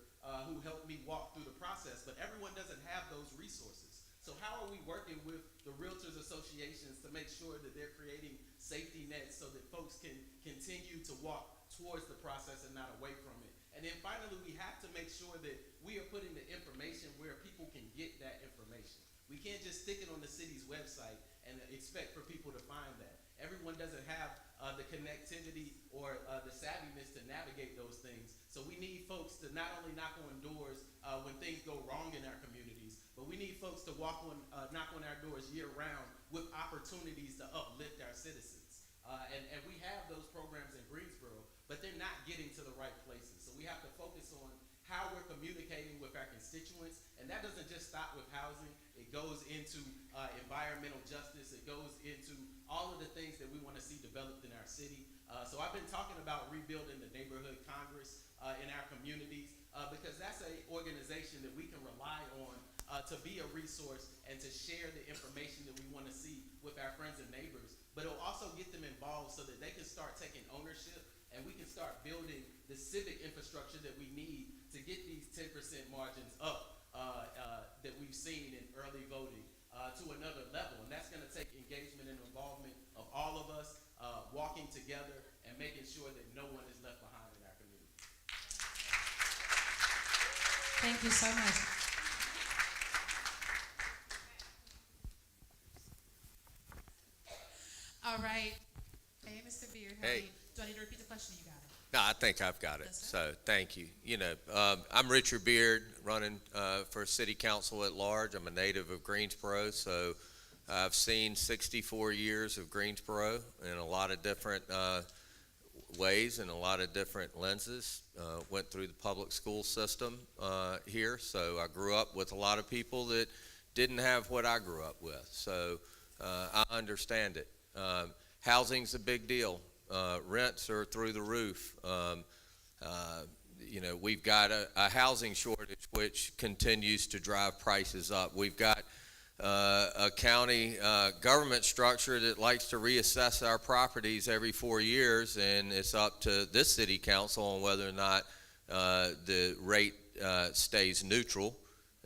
who helped me walk through the process, but everyone doesn't have those resources. So how are we working with the realtors associations to make sure that they're creating safety nets so that folks can continue to walk towards the process and not away from it? And then finally, we have to make sure that we are putting the information where people can get that information. We can't just stick it on the city's website and expect for people to find that. Everyone doesn't have the connectivity or the savviness to navigate those things. So we need folks to not only knock on doors when things go wrong in our communities, but we need folks to knock on our doors year round with opportunities to uplift our citizens. And we have those programs in Greensboro, but they're not getting to the right places. So we have to focus on how we're communicating with our constituents, and that doesn't just stop with housing. It goes into environmental justice. It goes into all of the things that we want to see developed in our city. So I've been talking about rebuilding the Neighborhood Congress in our communities because that's an organization that we can rely on to be a resource and to share the information that we want to see with our friends and neighbors. But it'll also get them involved so that they can start taking ownership and we can start building the civic infrastructure that we need to get these 10% margins up that we've seen in early voting to another level. And that's going to take engagement and involvement of all of us walking together and making sure that no one is left behind in our community. Thank you so much. All right. Hey, Mr. Beard. Hey. Do I need to repeat the question? You got it. No, I think I've got it. Yes, sir. So thank you. You know, I'm Richard Beard, running for City Council at large. I'm a native of Greensboro, so I've seen 64 years of Greensboro in a lot of different ways and a lot of different lenses. Went through the public school system here, so I grew up with a lot of people that didn't have what I grew up with. So I understand it. Housing's a big deal. Rents are through the roof. You know, we've got a housing shortage which continues to drive prices up. We've got a county government structure that likes to reassess our properties every 4 years, and it's up to this city council on whether or not the rate stays neutral,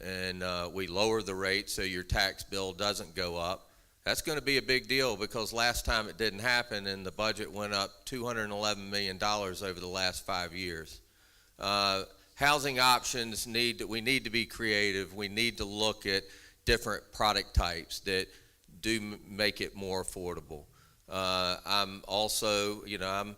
and we lower the rate so your tax bill doesn't go up. That's going to be a big deal because last time it didn't happen and the budget went up $211 million over the last 5 years. Housing options we need to be creative. We need to look at different product types that do make it more affordable. I'm also, you know,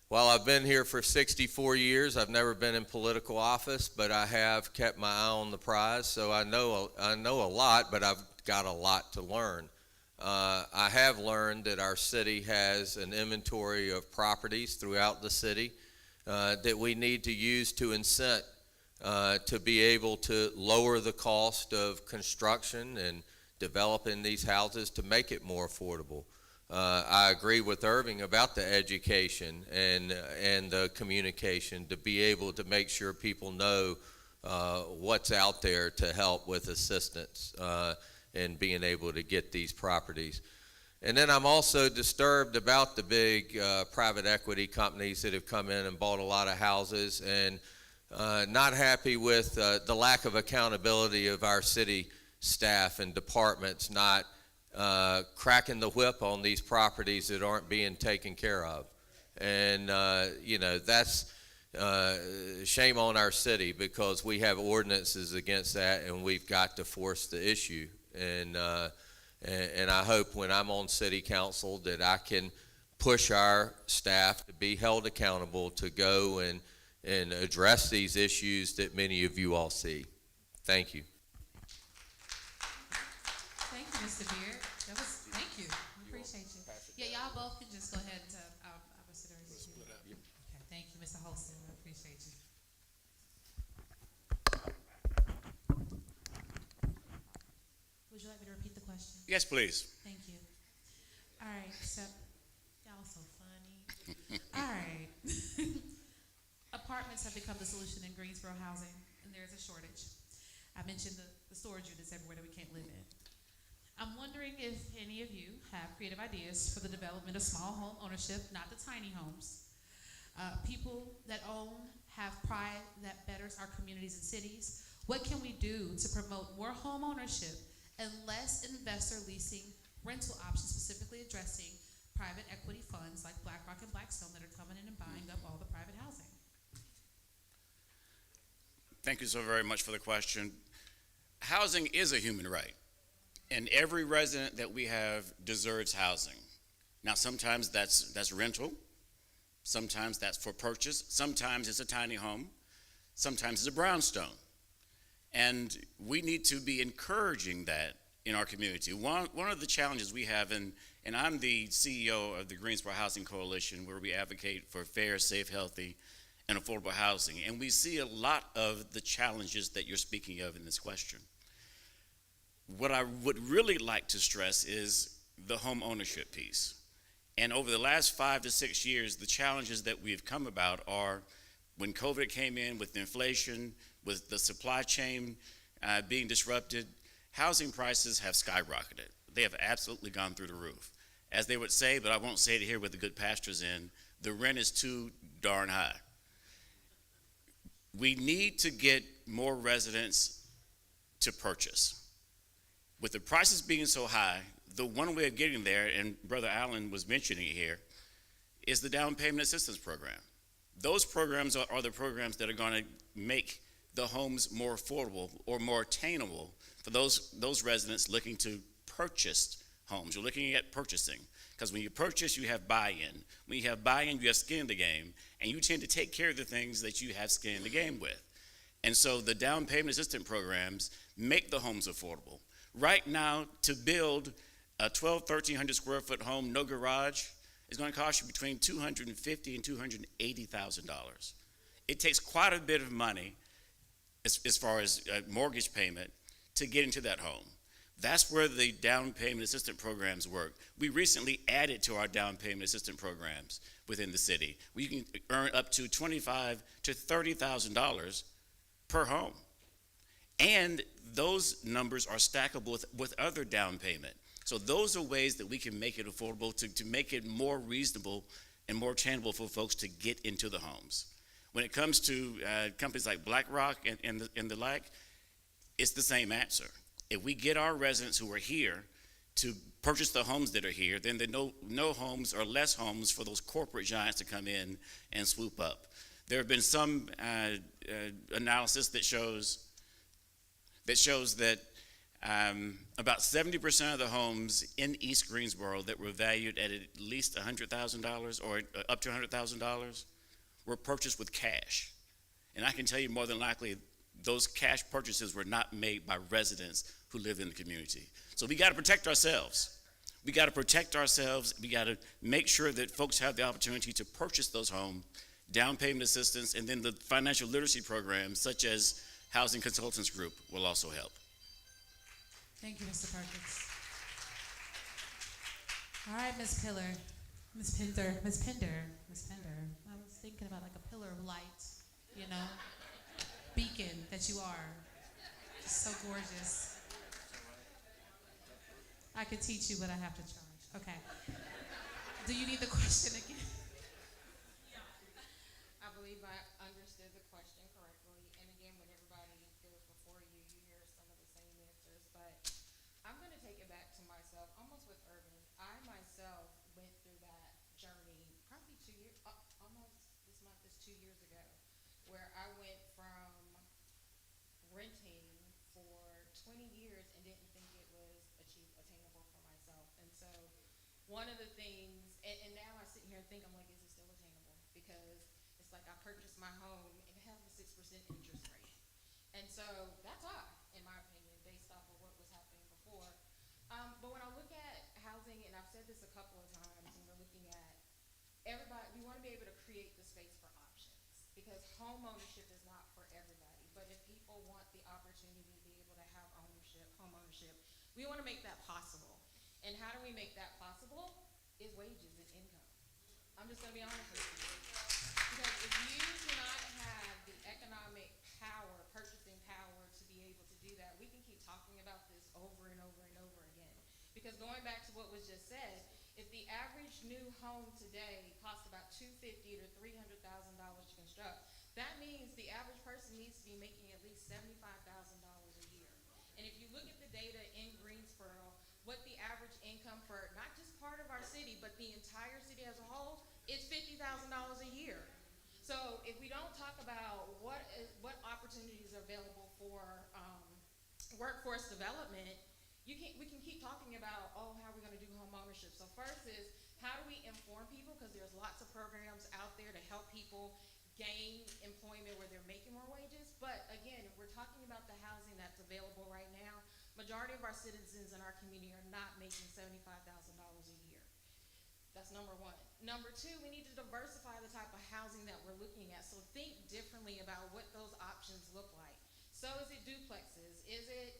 while I've been here for 64 years, I've never been in political office, but I have kept my eye on the prize. So I know a lot, but I've got a lot to learn. I have learned that our city has an inventory of properties throughout the city that we need to use to incent to be able to lower the cost of construction and developing these houses to make it more affordable. I agree with Irving about the education and the communication to be able to make sure people know what's out there to help with assistance and being able to get these properties. And then I'm also disturbed about the big private equity companies that have come in and bought a lot of houses, and not happy with the lack of accountability of our city staff and departments not cracking the whip on these properties that aren't being taken care of. And, you know, that's shame on our city because we have ordinances against that and we've got to force the issue. And I hope when I'm on city council that I can push our staff to be held accountable to go and address these issues that many of you all see. Thank you. Thank you, Mr. Beard. Thank you. We appreciate you. Yeah, y'all both can just go ahead and I'll sit there and split up. Okay, thank you, Mr. Holston. I appreciate you. Would you like me to repeat the question? Yes, please. Thank you. All right, so y'all so funny. All right. Apartments have become the solution in Greensboro housing. and there's a shortage. I mentioned the storage units everywhere that we can't live in. I'm wondering if any of you have creative ideas for the development of small home ownership, not the tiny homes. People that own have pride that betters our communities and cities. What can we do to promote more home ownership and less investor leasing rental options, specifically addressing private equity funds like BlackRock and Blackstone that are coming in and buying up all the private housing? Thank you so very much for the question. Housing is a human right, and every resident that we have deserves housing. Now, sometimes that's rental, sometimes that's for purchase, sometimes it's a tiny home, sometimes it's a brownstone. And we need to be encouraging that in our community. One of the challenges we have, and I'm the CEO of the Greensboro Housing Coalition, where we advocate for fair, safe, healthy, and affordable housing. And we see a lot of the challenges that you're speaking of in this question. What I would really like to stress is the home ownership piece. And over the last 5 to 6 years, the challenges that we've come about are when COVID came in with inflation, with the supply chain being disrupted, housing prices have skyrocketed. They have absolutely gone through the roof. As they would say, but I won't say it here with the good pastors in, the rent is too darn high. We need to get more residents to purchase. With the prices being so high, the one way of getting there, and Brother Allen was mentioning it here, is the down payment assistance program. Those programs are the programs that are going to make the homes more affordable or more attainable for those residents looking to purchase homes. You're looking at purchasing, because when you purchase, you have buy-in. When you have buy-in, you have skin in the game, and you tend to take care of the things that you have skin in the game with. And so the down payment assistance programs make the homes affordable. Right now, to build a 1,300 square foot home, no garage, is going to cost you between $250,000 and $280,000. It takes quite a bit of money as far as mortgage payment to get into that home. That's where the down payment assistance programs work. We recently added to our down payment assistance programs within the city. We can earn up to $25,000 to $30,000 per home. And those numbers are stackable with other down payment. So those are ways that we can make it affordable, to make it more reasonable and more attainable for folks to get into the homes. When it comes to companies like BlackRock and the like, it's the same answer. If we get our residents who are here to purchase the homes that are here, then there are no homes or less homes for those corporate giants to come in and swoop up. There have been some analysis that shows that about 70% of the homes in East Greensboro that were valued at least $100,000 or up to $100,000 were purchased with cash. And I can tell you more than likely those cash purchases were not made by residents who live in the community. So we got to protect ourselves. We got to protect ourselves. We got to make sure that folks have the opportunity to purchase those homes, down payment assistance, and then the financial literacy programs such as Housing Consultants Group will also help. Thank you, Mr. Perkins. All right, Ms. Pender. I was thinking about like a pillar of light, you know, beacon that you are. Just so gorgeous. I could teach you, but I have to charge. Okay. Do you need the question again? I believe I understood the question correctly. And again, when everybody goes before you, you hear some of the same answers. But I'm going to take it back to myself, almost with Urban. I myself went through that journey probably 2 years, almost this month is 2 years ago, where I went from renting for 20 years and didn't think it was attainable for myself. And so one of the things, and now I sit here and think, I'm like, is it still attainable? Because it's like I purchased my home and it has a 6% interest rate. And so that's high, in my opinion, based off of what was happening before. But when I look at housing, and I've said this a couple of times, and we're looking at everybody, we want to be able to create the space for options, because home ownership is not for everybody. But if people want the opportunity to be able to have home ownership, we want to make that possible. And how do we make that possible? Is wages and income. I'm just going to be honest with you. Because if you do not have the economic power, purchasing Because going back to what was just said, if the average new home today costs about $250,000 to $300,000 to construct, that means the average person needs to be making at least $75,000 a year. And if you look at the data in Greensboro, what the average income for not just part of our city, but the entire city as a whole, it's $50,000 a year. So if we don't talk about what opportunities are available for workforce development, we can keep talking about, oh, how are we going to do home ownership? So first is, how do we inform people? Because there's lots of programs out there to help people gain employment where they're making more wages. But again, if we're talking about the housing that's available right now, majority of our citizens in our community are not making $75,000 a year. That's number one. Number two, we need to diversify the type of housing that we're looking at. So think differently about what those options look like. So is it duplexes? Is it,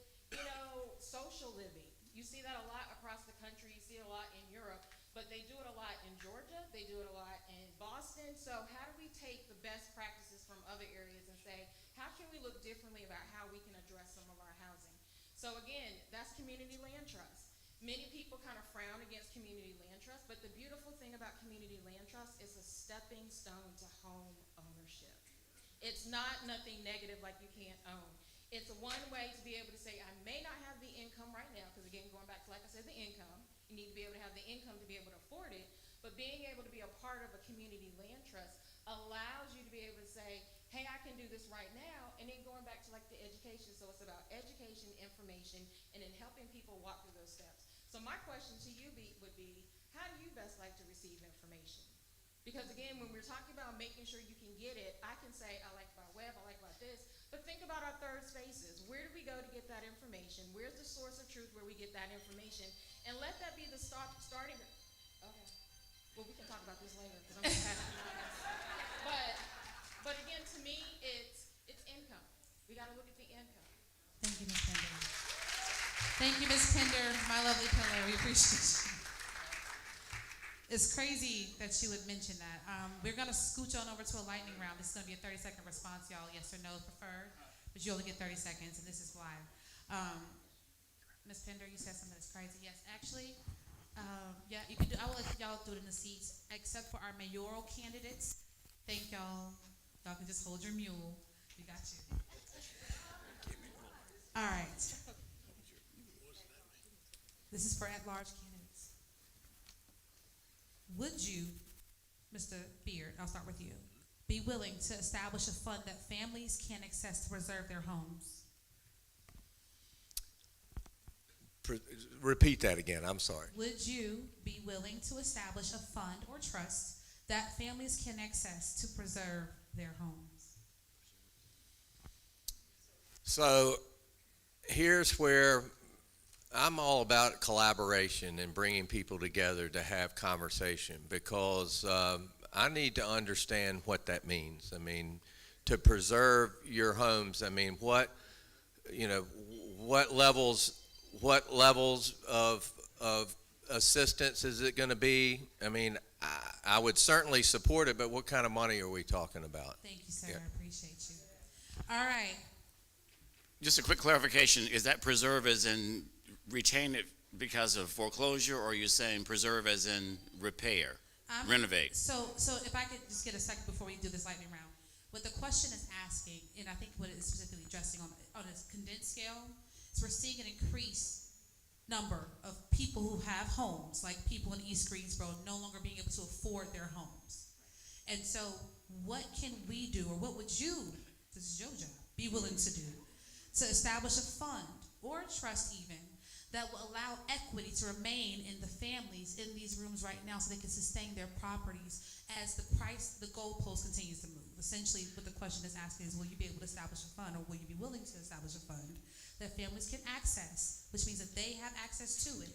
social living? You see that a lot across the country. You see it a lot in Europe, but they do it a lot in Georgia. They do it a lot in Boston. So how do we take the best practices from other areas and say, how can we look differently about how we can address some of our housing? So again, that's community land trust. Many people kind of frown against community land trust, but the beautiful thing about community land trust is a stepping stone to home ownership. It's not nothing negative like you can't own. It's one way to be able to say, I may not have the income right now, because again, going back to, like I said, the income, you need to be able to have the income to be able to afford it, but being able to be a part of a community land trust allows you to be able to say, hey, I can do this right now, and then going back to like the education, so it's about education, information, and then helping people walk through those steps. So my question to you would be, how do you best like to receive information? Because again, when we're talking about making sure you can get it, I can say, I like about web, I like about this, but think about our third spaces. Where do we go to get that information? Where's the source of truth where we get that information? And let that be the starting. Okay. Well, we can talk about this later because I'm going to pass it on. But again, to me, it's income. We got to look at the income. Thank you, Ms. Pender. Thank you, Ms. Pender, my lovely pillar. We appreciate you. It's crazy that you would mention that. We're going to scooch on over to a lightning round. This is going to be a 30-second response, y'all. Yes or no preferred. But you only get 30 seconds, and this is why. Ms. Pender, you said something that's crazy. Yes, actually, yeah, you can do. I will let y'all do it in the seats, except for our mayoral candidates. Thank y'all. Y'all can just hold your mule. We got you. All right. This is for at-large candidates. Would you, Mr. Beard, I'll start with you, be willing to establish a fund that families can access to preserve their homes? Repeat that again, I'm sorry. Would you be willing to establish a fund or trust that families can access to preserve their homes? So here's where I'm all about collaboration and bringing people together to have conversation, because I need to understand what that means. I mean, to preserve your homes, I mean, what levels of assistance is it going to be? I mean, I would certainly support it, but what kind of money are we talking about? Thank you, sir. I appreciate you. All right. Just a quick clarification, is that preserve as in retain it because of foreclosure, or are you saying preserve as in repair, renovate? So if I could just get a second before we do this lightning round. What the question is asking, and I think what it is specifically addressing on a condensed scale, is we're seeing an increased number of people who have homes, like people in East Greensboro no longer being able to afford their homes. And so what can we do, or what would you, this is your job, be willing to do to establish a fund or a trust even that will allow equity to remain in the families in these rooms right now so they can sustain their properties as the goalpost continues to move. Essentially, what the question is asking is, will you be able to establish a fund, or will you be willing to establish a fund that families can access, which means that they have access to it.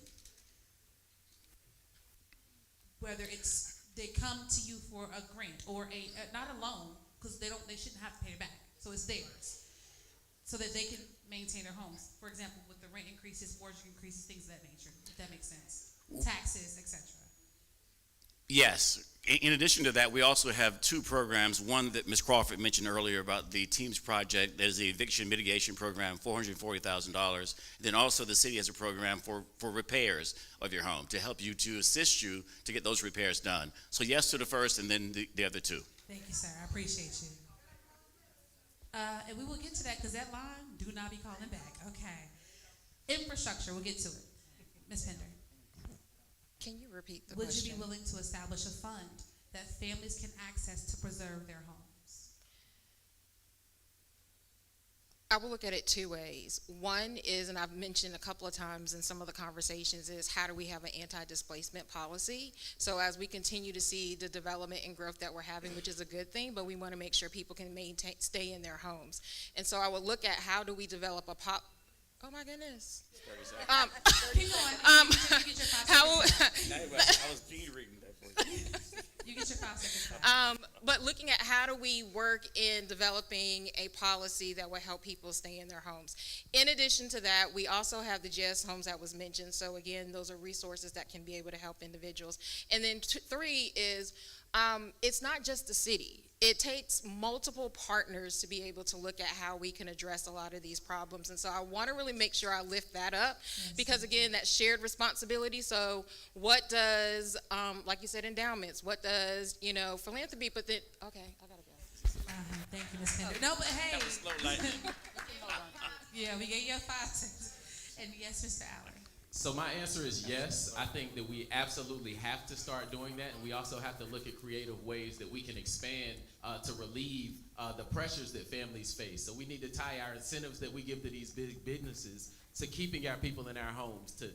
Whether it's they come to you for a grant or not a loan, because they shouldn't have to pay it back, so it's theirs, so that they can maintain their homes. For example, with the rent increases, mortgage increases, things of that nature, if that makes sense. Taxes, etc. Yes. In addition to that, we also have two programs. One that Ms. Crawford mentioned earlier about the TEAMS project. That is the eviction mitigation program, $440,000. Then also the city has a program for repairs of your home to help you, to assist you to get those repairs done. So yes to the first, and then the other two. Thank you, sir. I appreciate you. And we will get to that because that line, do not be calling back. Okay. Infrastructure, we'll get to it. Ms. Pender. Can you repeat the Would question? you be willing to establish a fund that families can access to preserve their homes? I will look at it two ways. One is, and I've mentioned a couple of times in some of the conversations, is how do we have an anti-displacement policy? So as we continue to see the development and growth that we're having, which is a good thing, but we want to make sure people can stay in their homes. And so I would look at how do we develop a oh my goodness. Keep going. You get your 5 seconds. I was reading that for you. You get your 5 seconds back. But looking at how do we work in developing a policy that will help people stay in their homes. In addition to that, we also have the GS homes that was mentioned. So again, those are resources that can be able to help individuals. And then three is, it's not just the city. It takes multiple partners to be able to look at how we can address a lot of these problems. And so I want to really make sure I lift that up because, again, that shared responsibility. So what does, like you said, endowments, what does, philanthropy, but then, okay, I got to go. Thank you, Ms. Pender. No, but hey. That was slow lightning. Yeah, we gave you 5 seconds. And yes, Mr. Allen. So my answer is yes. I think that we absolutely have to start doing that, and we also have to look at creative ways that we can expand to relieve the pressures that families face. So we need to tie our incentives that we give to these big businesses to keeping our people in our homes, to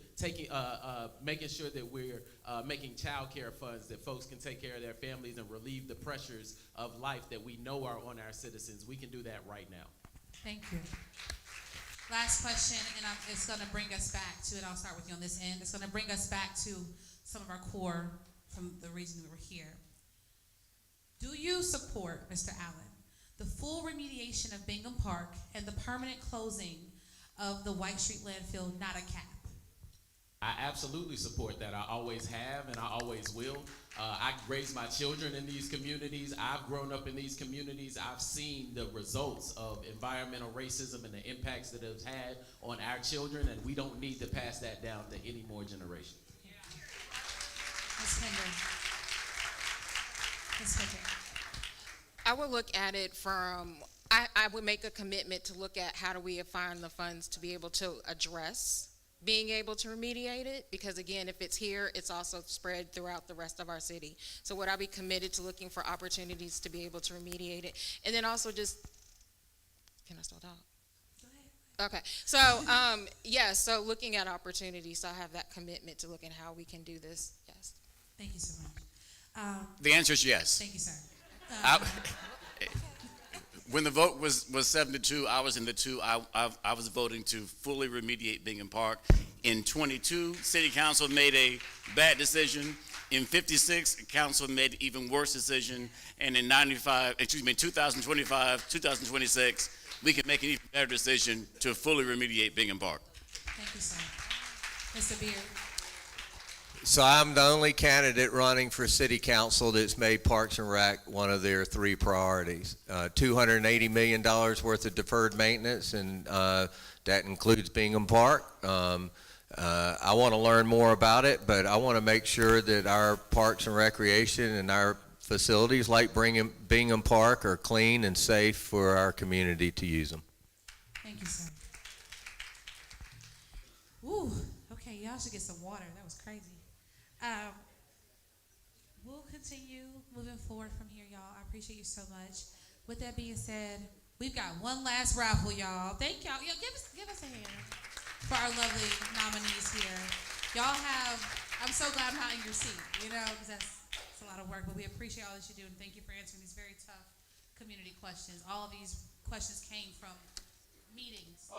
making sure that we're making child care funds that folks can take care of their families and relieve the pressures of life that we know are on our citizens. We can do that right now. Thank you. Last question, and it's going to bring us back to it. I'll start with you on this end. It's going to bring us back to some of our core from the reason we were here. Do you support, Mr. Allen, the full remediation of Bingham Park and the permanent closing of the White Street landfill, not a cap? I absolutely support that. I always have and I always will. I raised my children in these communities. I've grown up in these communities. I've seen the results of environmental racism and the impacts that it's had on our children, and we don't need to pass that down to any more generations. Ms. Pender. Ms. Pender. I would look at it from, I would make a commitment to look at how do we find the funds to be able to address being able to remediate it, because again, if it's here, it's also spread throughout the rest of our city. So would I be committed to looking for opportunities to be able to remediate it? And then also just, can I still talk? Go ahead. Okay, so yes, so looking at opportunities, so I have that commitment to look at how we can do this, yes. Thank you so much. The answer is yes. Thank you, sir. When the vote was 7-2, I was in the 2. I was voting to fully remediate Bingham Park. In 22, City Council made a bad decision. In 56, Council made an even worse decision. And in 2025, 2026, we can make an even better decision to fully remediate Bingham Park. Thank you, sir. Mr. Beard. So I'm the only candidate running for city council that's made Parks and Rec one of their 3 priorities. $280 million worth of deferred maintenance, and that includes Bingham Park. I want to learn more about it, but I want to make sure that our Parks and Recreation and our facilities like Bingham Park are clean and safe for our community to use them. Thank you, sir. Ooh, okay, y'all should get some water. That was crazy. We'll continue moving forward from here, y'all. I appreciate you so much. With that being said, we've got one last raffle, y'all. Thank y'all. Yo, give us a hand for our lovely nominees here. Y'all have, I'm so glad I'm not in your seat, because that's a lot of work, but we appreciate all that you do, and thank you for answering these very tough community questions. All of these questions came from meetings.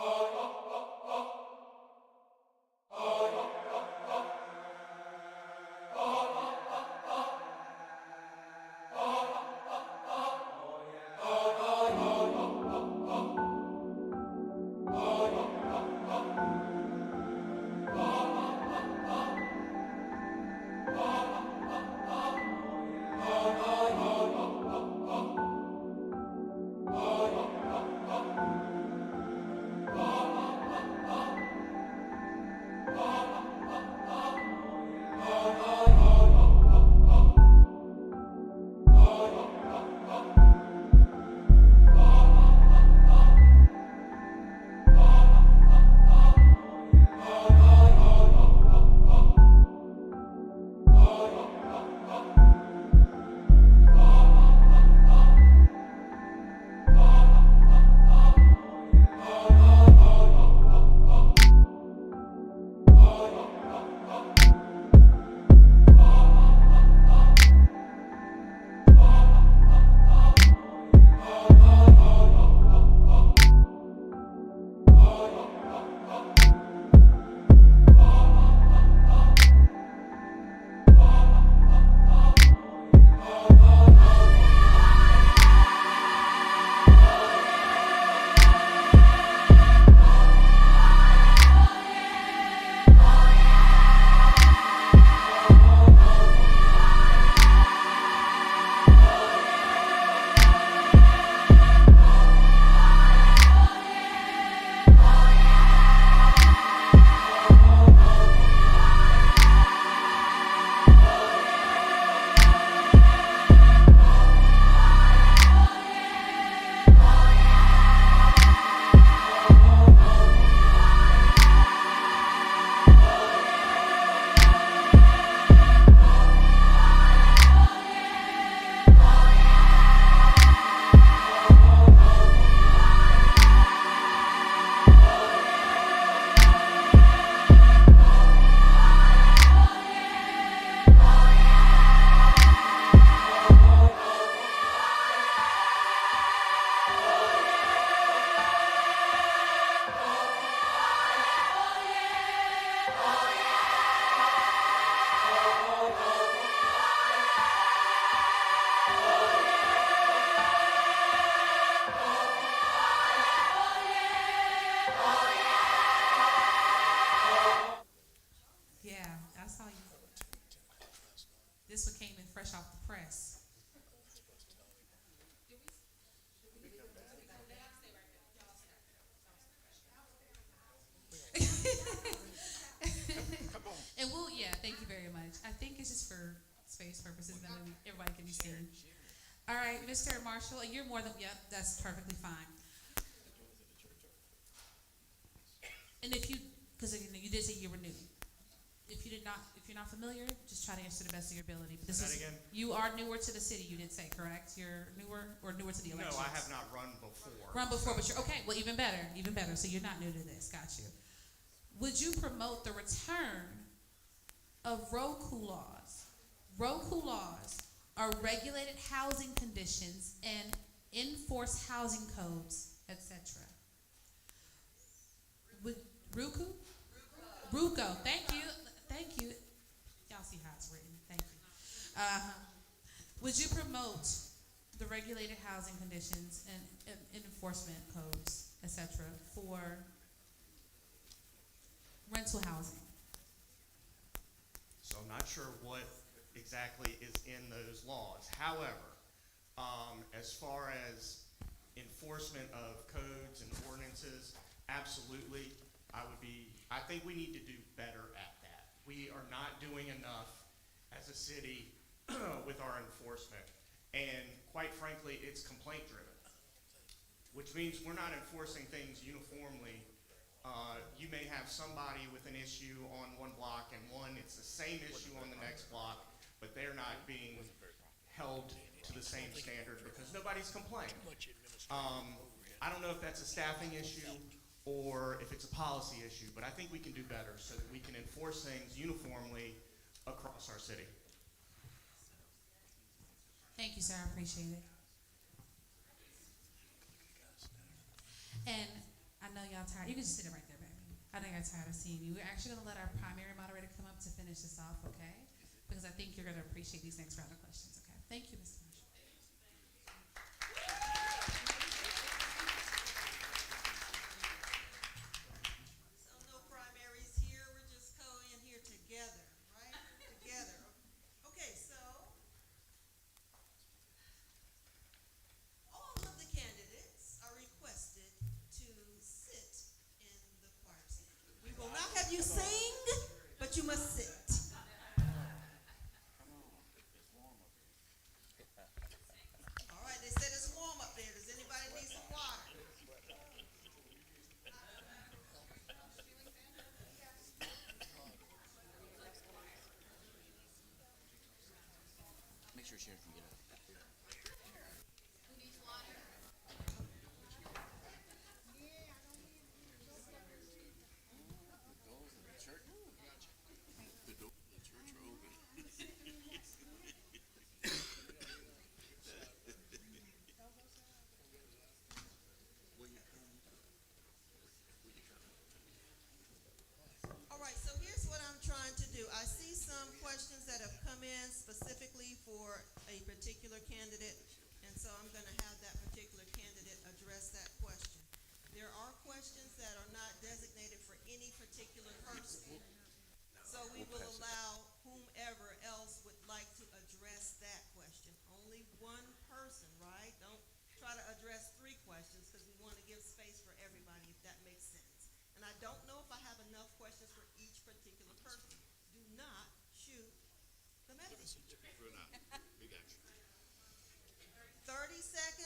purposes, then everybody can be seen. All right, Mr. Marshall, you're more than, yep, that's perfectly fine. And if you, because you did say you were new. If you're not familiar, just try to answer to the best of your ability. But Say that again? You are newer to the city, you did say, correct? You're newer to the elections? No, I have not run before. Run before, but you're, okay, well, even better. So you're not new to this, got you. Would you promote the return of Roku laws? Roku laws are regulated housing conditions and enforced housing codes, etc. Would Ruco, thank you. Y'all see how it's written, thank you. Would you promote the regulated housing conditions and enforcement codes, etc., for rental housing? So I'm not sure what exactly is in those laws. However, as far as enforcement of codes and ordinances, absolutely, I think we need to do better at that. We are not doing enough as a city with our enforcement. And quite frankly, it's complaint driven, which means we're not enforcing things uniformly. You may have somebody with an issue on one block and it's the same issue on the next block, but they're not being held to the same standard because nobody's complaining. I don't know if that's a staffing issue or if it's a policy issue, but I think we can do better so that we can enforce things uniformly across our city. Thank you, sir, I appreciate it. And I know y'all tired. You can just sit right there, baby. I know y'all tired of seeing you. We're actually gonna let our primary moderator come up to finish this off, okay? Because I think you're gonna appreciate these next round of questions, okay? Thank you, Mr. Marshall. So no primaries here, we're just in here together, right? Together. Okay, so all of the candidates are requested to sit in the choir seat. We will not have you sing, but you must sit. All right, they said it's warm up there. Does anybody need some water? Make sure Sharon can get up. All right, so here's what I'm trying to do. I see some questions that have come in specifically for a particular candidate, and so I'm going to have that particular candidate address that question. There are questions that are not designated for any particular person, so we will allow whomever else would like to address that question. Only one person, right? Don't try to address 3 questions because we want to give space for everybody, if that makes sense. And I don't know if I have enough questions for each particular person. Do not shoot the messenger. 30 seconds.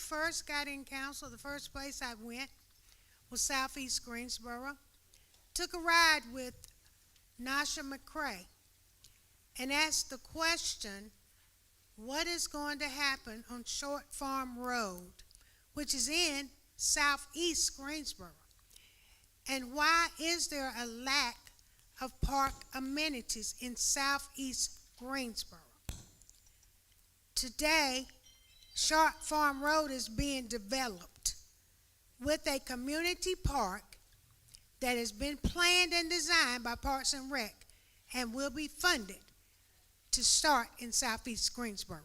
first got in council, the first place I went was Southeast Greensboro. Took a ride with Nasha McCray and asked the question, what is going to happen on Short Farm Road, which is in Southeast Greensboro? And why is there a lack of park amenities in Southeast Greensboro? Today, Short Farm Road is being developed with a community park that has been planned and designed by Parks and Rec and will be funded to start in Southeast Greensboro.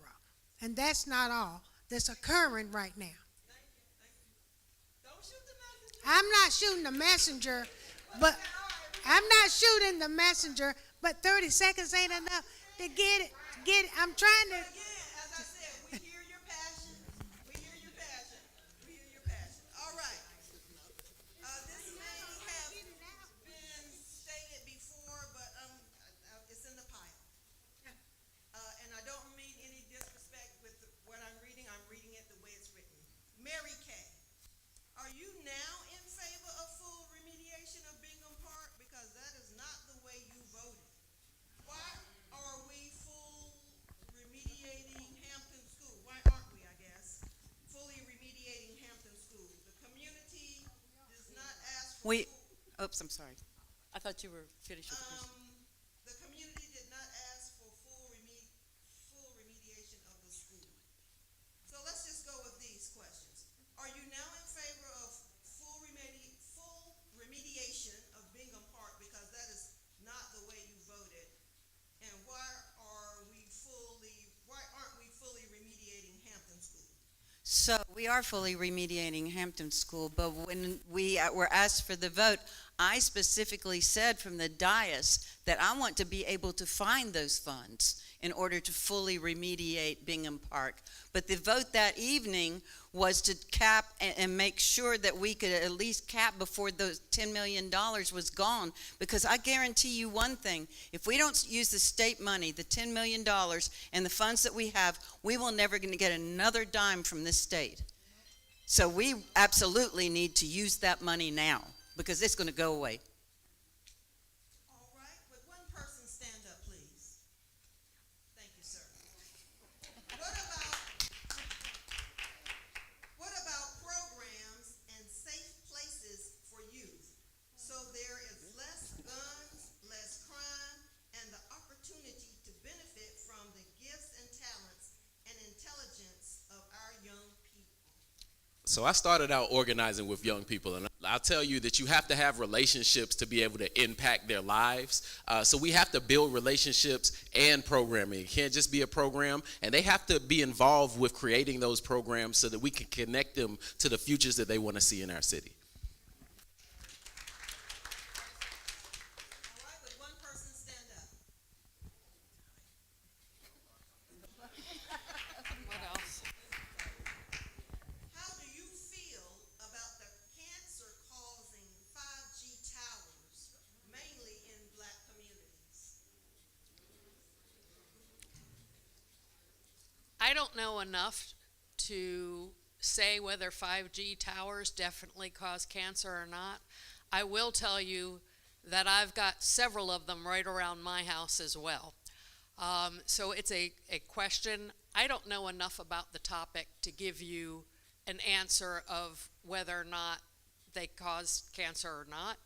And that's not all that's occurring right now. I'm not shooting the messenger, but 30 seconds ain't enough to get it. I'm trying to. As I said, we hear your passion. All right. This may have been stated before, but it's in the pile. And I don't mean any disrespect with what I'm reading. I'm reading it the way it's written. Mary Kay, are you now in favor of full remediation of Bingham Park? Because that is not the way you voted. Why are we full remediating Hampton School? Why aren't we, I guess, fully remediating Hampton School? The community does not ask for Oops, I'm sorry. I thought you were finished with the question. the community did not ask for full remediation of the school. So let's just go with these questions. Are you now in favor of full remediation of Bingham Park? Because that is not the way you voted. And why aren't we fully remediating Hampton School? So we are fully remediating Hampton School, but when we were asked for the vote, I specifically said from the dais that I want to be able to find those funds in order to fully remediate Bingham Park. But the vote that evening was to cap and make sure that we could at least cap before the $10 million was gone. Because I guarantee you one thing, if we don't use the state money, the $10 million and the funds that we have, we will never gonna get another dime from this state. So we absolutely need to use that money now because it's gonna go away. All right, would one person stand up, please? Thank you, sir. What about programs and safe places for youth? So there is less guns, less crime, and the opportunity to benefit from the gifts and talents and intelligence of our young people. So I started out organizing with young people, and I'll tell you that you have to have relationships to be able to impact their lives. So we have to build relationships and programming. It can't just be a program, and they have to be involved with creating those programs so that we can connect them to the futures that they want to see in our city. All right, would one person stand up? What else? How do you feel about the cancer-causing 5G towers, mainly in black communities? I don't know enough to say whether 5G towers definitely cause cancer or not. I will tell you that I've got several of them right around my house as well. So it's a question. I don't know enough about the topic to give you an answer of whether or not they cause cancer or not.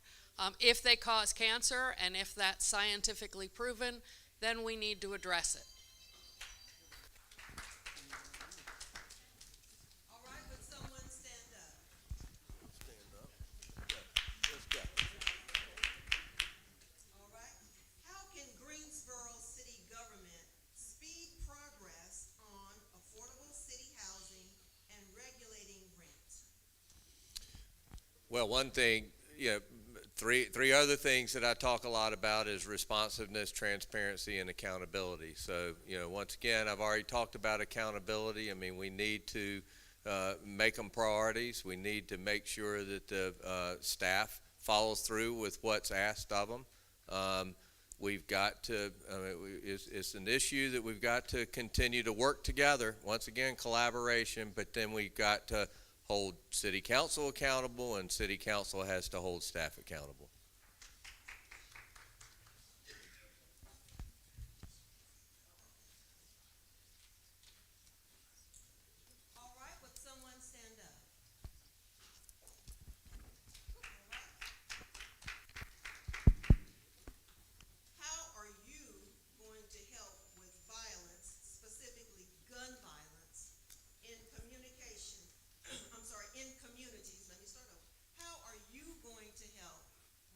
If they cause cancer and if that's scientifically proven, then we need to address it. All right, would someone stand up? All right. How can Greensboro city government speed progress on affordable city housing and regulating rent? Well, one thing, three other things that I talk a lot about is responsiveness, transparency, and accountability. So, once again, I've already talked about accountability. I mean, we need to make them priorities. We need to make sure that the staff follows through with what's asked of them. we've got to, it's an issue that we've got to continue to work together. Once again, collaboration, but then we've got to hold city council accountable, and city council has to hold staff accountable. All right, would someone stand up? How are you going to help with violence, specifically gun violence, in communication? In communities. Let me start over. How are you going to help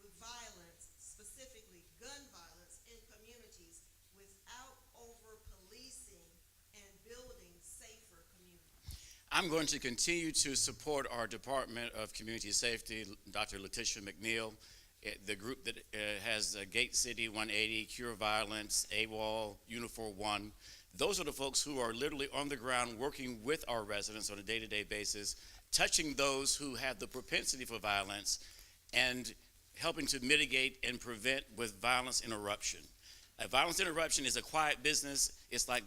with violence, specifically gun violence, in communities without over-policing and building safer communities? I'm going to continue to support our Department of Community Safety, Dr. Letitia McNeil, the group that has Gate City 180, Cure Violence, AWOL, Unifor 1. Those are the folks who are literally on the ground working with our residents on a day-to-day basis, touching those who have the propensity for violence and helping to mitigate and prevent with violence interruption. A violence interruption is a quiet business. It's like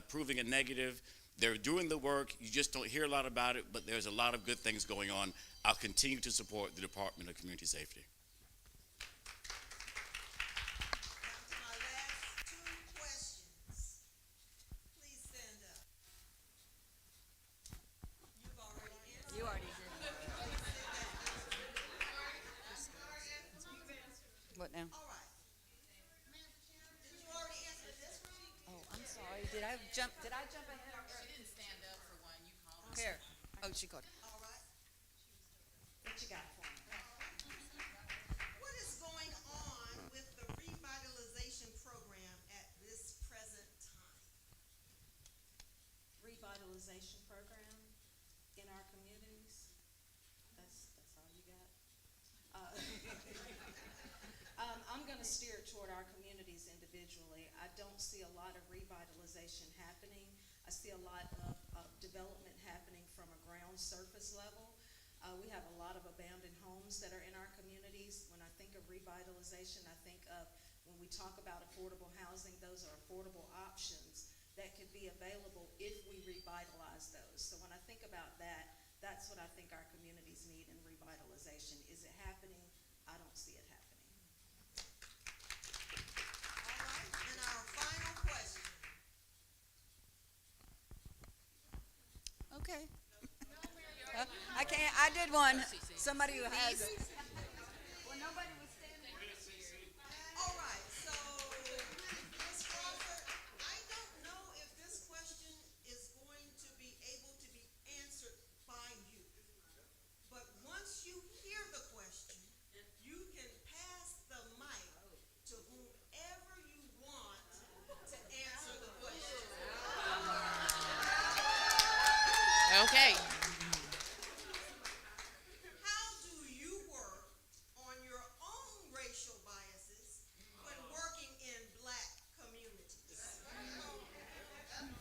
proving a negative. They're doing the work. You just don't hear a lot about it, but there's a lot of good things going on. I'll continue to support the Department of Community Safety. My last two questions. Please stand up. You've already answered. You already did. What now? All right. Did you already answer this one? Oh, I'm sorry. Did I jump ahead? She didn't stand up for one. You called her. Here. Oh, she got it. All right. What you got for me? What is going on with the revitalization program at this present time? Revitalization program in our communities. That's all you got? I'm gonna steer it toward our communities individually. I don't see a lot of revitalization happening. I see a lot of development happening from a ground surface level. We have a lot of abandoned homes that are in our communities. When I think of revitalization, I think of, when we talk about affordable housing, those are affordable options that could be available if we revitalize those. So when I think about that, that's what I think our communities need in revitalization. Is it happening? I don't see it happening. All right, and our final question. Okay. I can't, I did one. Somebody who has it. Well, nobody was standing. All right, so, Ms. Crawford, I don't know if this question is going to be able to be answered by you. But once you hear the question, you can pass the mic to whomever you want to answer the question. Okay. How do you work on your own racial biases when working in black communities?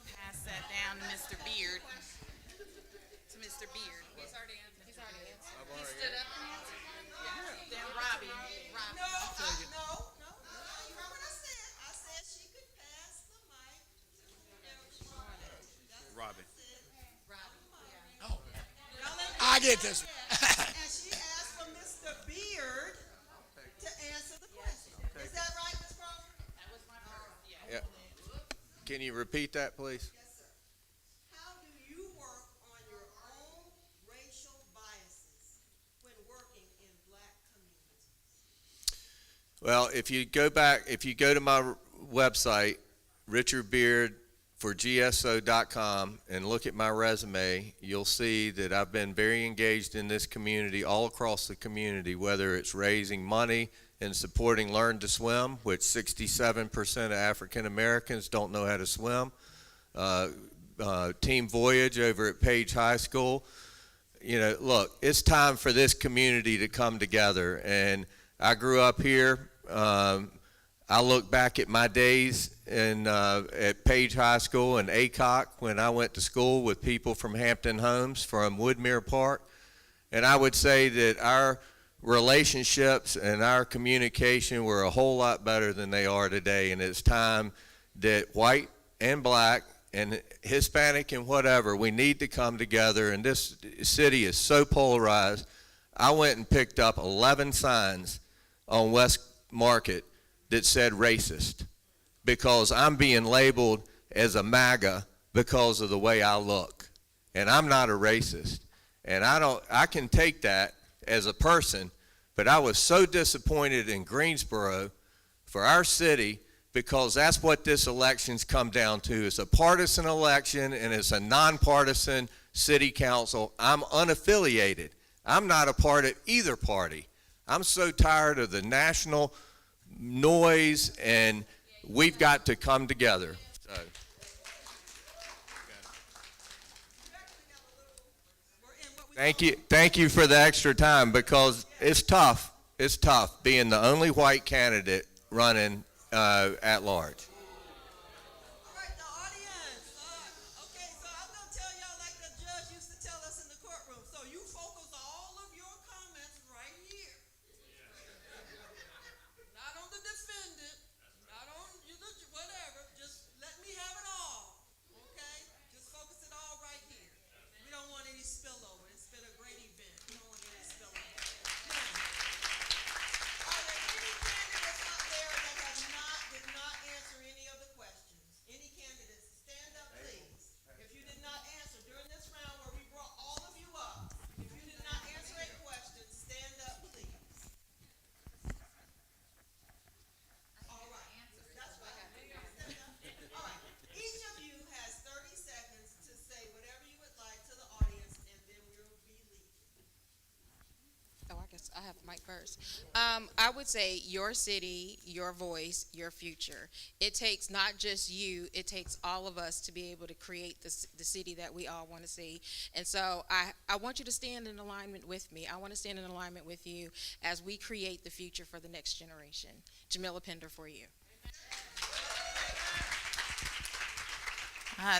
Pass that down to Mr. Beard. To Mr. Beard. He's already answered. He stood up and answered. Then Robbie. No, you heard what I said. I said she could pass the mic to whomever she wanted. That's what Robin. I said. Oh, Now let me I get this. And she asked for Mr. Beard to answer the question. Is that right, Ms. Crawford? That was my first, yeah. Yeah. Can you repeat that, please? Yes, sir. How do you work on your own racial biases when working in black communities? Well, if you go to my website, richardbeardforgso.com, and look at my resume, you'll see that I've been very engaged in this community, all across the community, whether it's raising money and supporting Learn to Swim, which 67% of African Americans don't know how to swim. Team Voyage over at Page High School. You know, look, it's time for this community to come together. And I grew up here. I look back at my days at Page High School in Aycock when I went to school with people from Hampton Homes, from Woodmere Park. And I would say that our relationships and our communication were a whole lot better than they are today, and it's time that white and black and Hispanic and whatever, we need to come together, and this city is so polarized. I went and picked up 11 signs on West Market that said racist because I'm being labeled as a MAGA because of the way I look. And I'm not a racist. And I can take that as a person, but I was so disappointed in Greensboro for our city because that's what this election's come down to. It's a partisan election and it's a nonpartisan city council. I'm unaffiliated. I'm not a part of either party. I'm so tired of the national noise, and we've got to come together. So. Thank you for the extra time because it's tough. It's tough being the only white candidate running at large. All right, the audience. Okay, so I'm going to tell y'all like the judge used to tell us in the courtroom. So you focus all of your comments right here. Not on the defendant, not on whatever. Just let me have it all. Okay? Just focus it all right here. We don't want any spillover. It's been a great event. We don't want any spillover. Now, are there any candidates out there that did not answer any of the questions? Any candidates? Stand up, please. If you did not answer during this round where we brought all of you up, if you did not answer a question, stand up, please. All right. That's right. Stand up. All right. Each of you has 30 seconds to say whatever you would like to the audience, and then we'll be leaving. Oh, I guess I have the mic first. I would say your city, your voice, your future. It takes not just you, it takes all of us to be able to create the city that we all want to see. And so I want you to stand in alignment with me. I want to stand in alignment with you as we create the future for the next generation. Jamila Pender for you.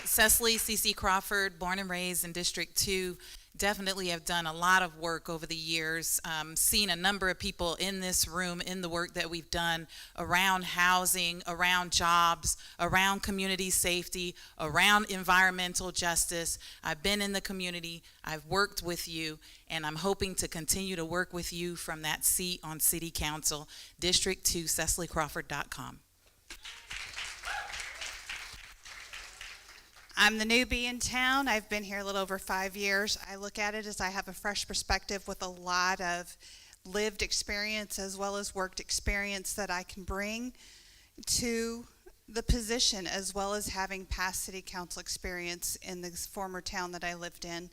Cecily C.C. Crawford, born and raised in District 2, definitely have done a lot of work over the years, seen a number of people in this room in the work that we've done around housing, around jobs, around community safety, around environmental justice. I've been in the community, I've worked with you, and I'm hoping to continue to work with you from that seat on City Council. District 2, CecilyCrawford.com. I'm the newbie in town. I've been here a little over 5 years. I look at it as I have a fresh perspective with a lot of lived experience as well as worked experience that I can bring to the position, as well as having past city council experience in the former town that I lived in.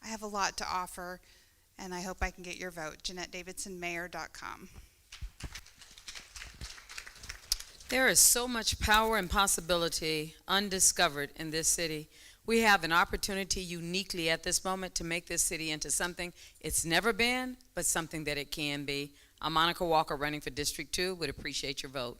I have a lot to offer, and I hope I can get your vote. JeanetteDavidsonMayor.com. There is so much power and possibility undiscovered in this city. We have an opportunity uniquely at this moment to make this city into something it's never been, but something that it can be. I'm Monica Walker, running for District 2. Would appreciate your vote.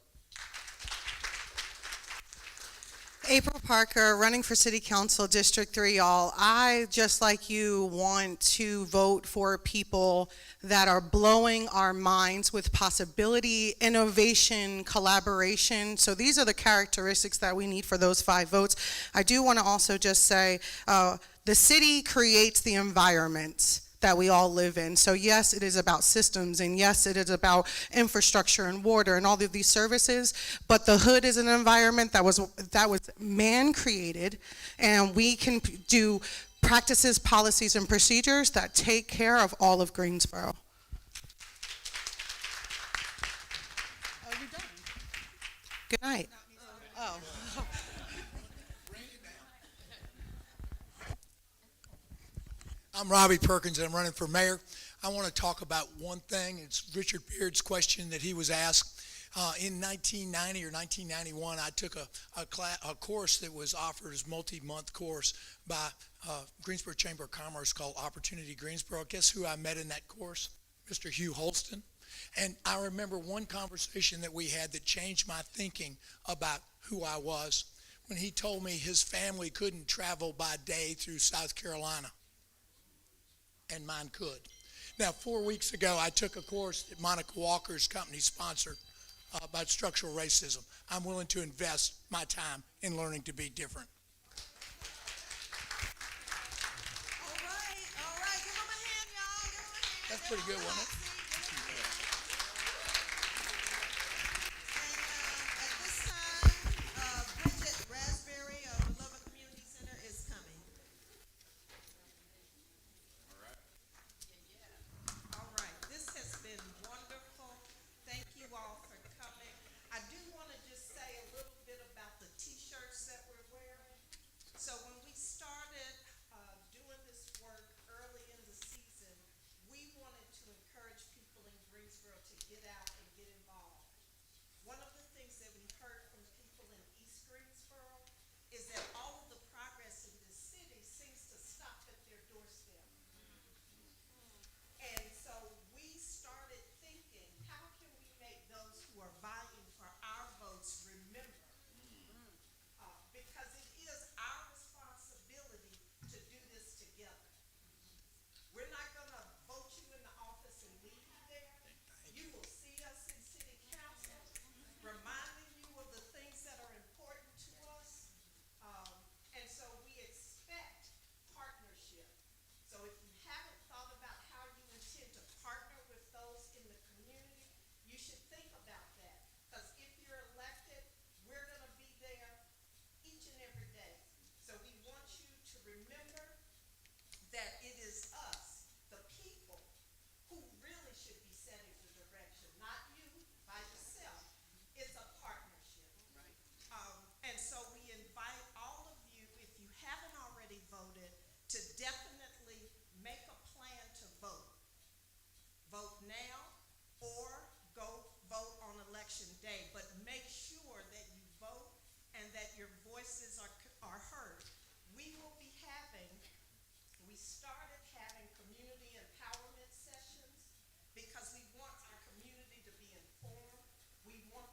April Parker, running for City Council, District 3, y'all. I, just like you, want to vote for people that are blowing our minds with possibility, innovation, collaboration. So these are the characteristics that we need for those 5 votes. I do want to also just say the city creates the environment that we all live in. So yes, it is about systems, and yes, it is about infrastructure and water and all of these services, but the hood is an environment that was man-created, and we can do practices, policies, and procedures that take care of all of Greensboro. Oh, you done? Good night. Oh. I'm Robbie Perkins, and I'm running for mayor. I want to talk about one thing. It's Richard Beard's question that he was asked. In 1990 or 1991, I took a course that was offered as multi-month course by Greensboro Chamber of Commerce called Opportunity Greensboro. Guess who I met in that course? Mr. Hugh Holston. And I remember one conversation that we had that changed my thinking about who I was, when he told me his family couldn't travel by day through South Carolina, and mine could. Now, 4 weeks ago, I took a course that Monica Walker's company sponsored about structural racism. I'm willing to invest my time in learning to be different. All right, give them a hand, y'all, give them a hand. That's pretty good, wasn't it? At this time, Bridget Raspberry of Lubbock Community Center is coming. All right, this has been wonderful. Thank you all for coming. I do want to just say a little bit about the t-shirts that we're wearing. So when we started doing this work early in the season, we wanted to encourage people in Greensboro to get out and get involved. One of the things that we heard from people in East Greensboro is that all of the progress in this city seems to stop at their doorstep. And so we started thinking, how can we make those who are vying for our votes remember? Because it is our responsibility to do this together. We're not gonna vote you in the office and leave you there. You will see us in city council, reminding you of the things that are important to us. And so we expect partnership. So if you haven't thought about how you intend to partner with those in the community, you should think about that. Because if you're elected, we're gonna be there each and every day. So we want you to remember that it is us, the people, who really should be setting the direction, not you by yourself. It's a partnership. And so we invite all of you, if you haven't already voted, to definitely make a plan to vote. Vote now or go vote on election day, but make sure that you vote and that your voices are heard. We started having community empowerment sessions because we want our community to be informed. We want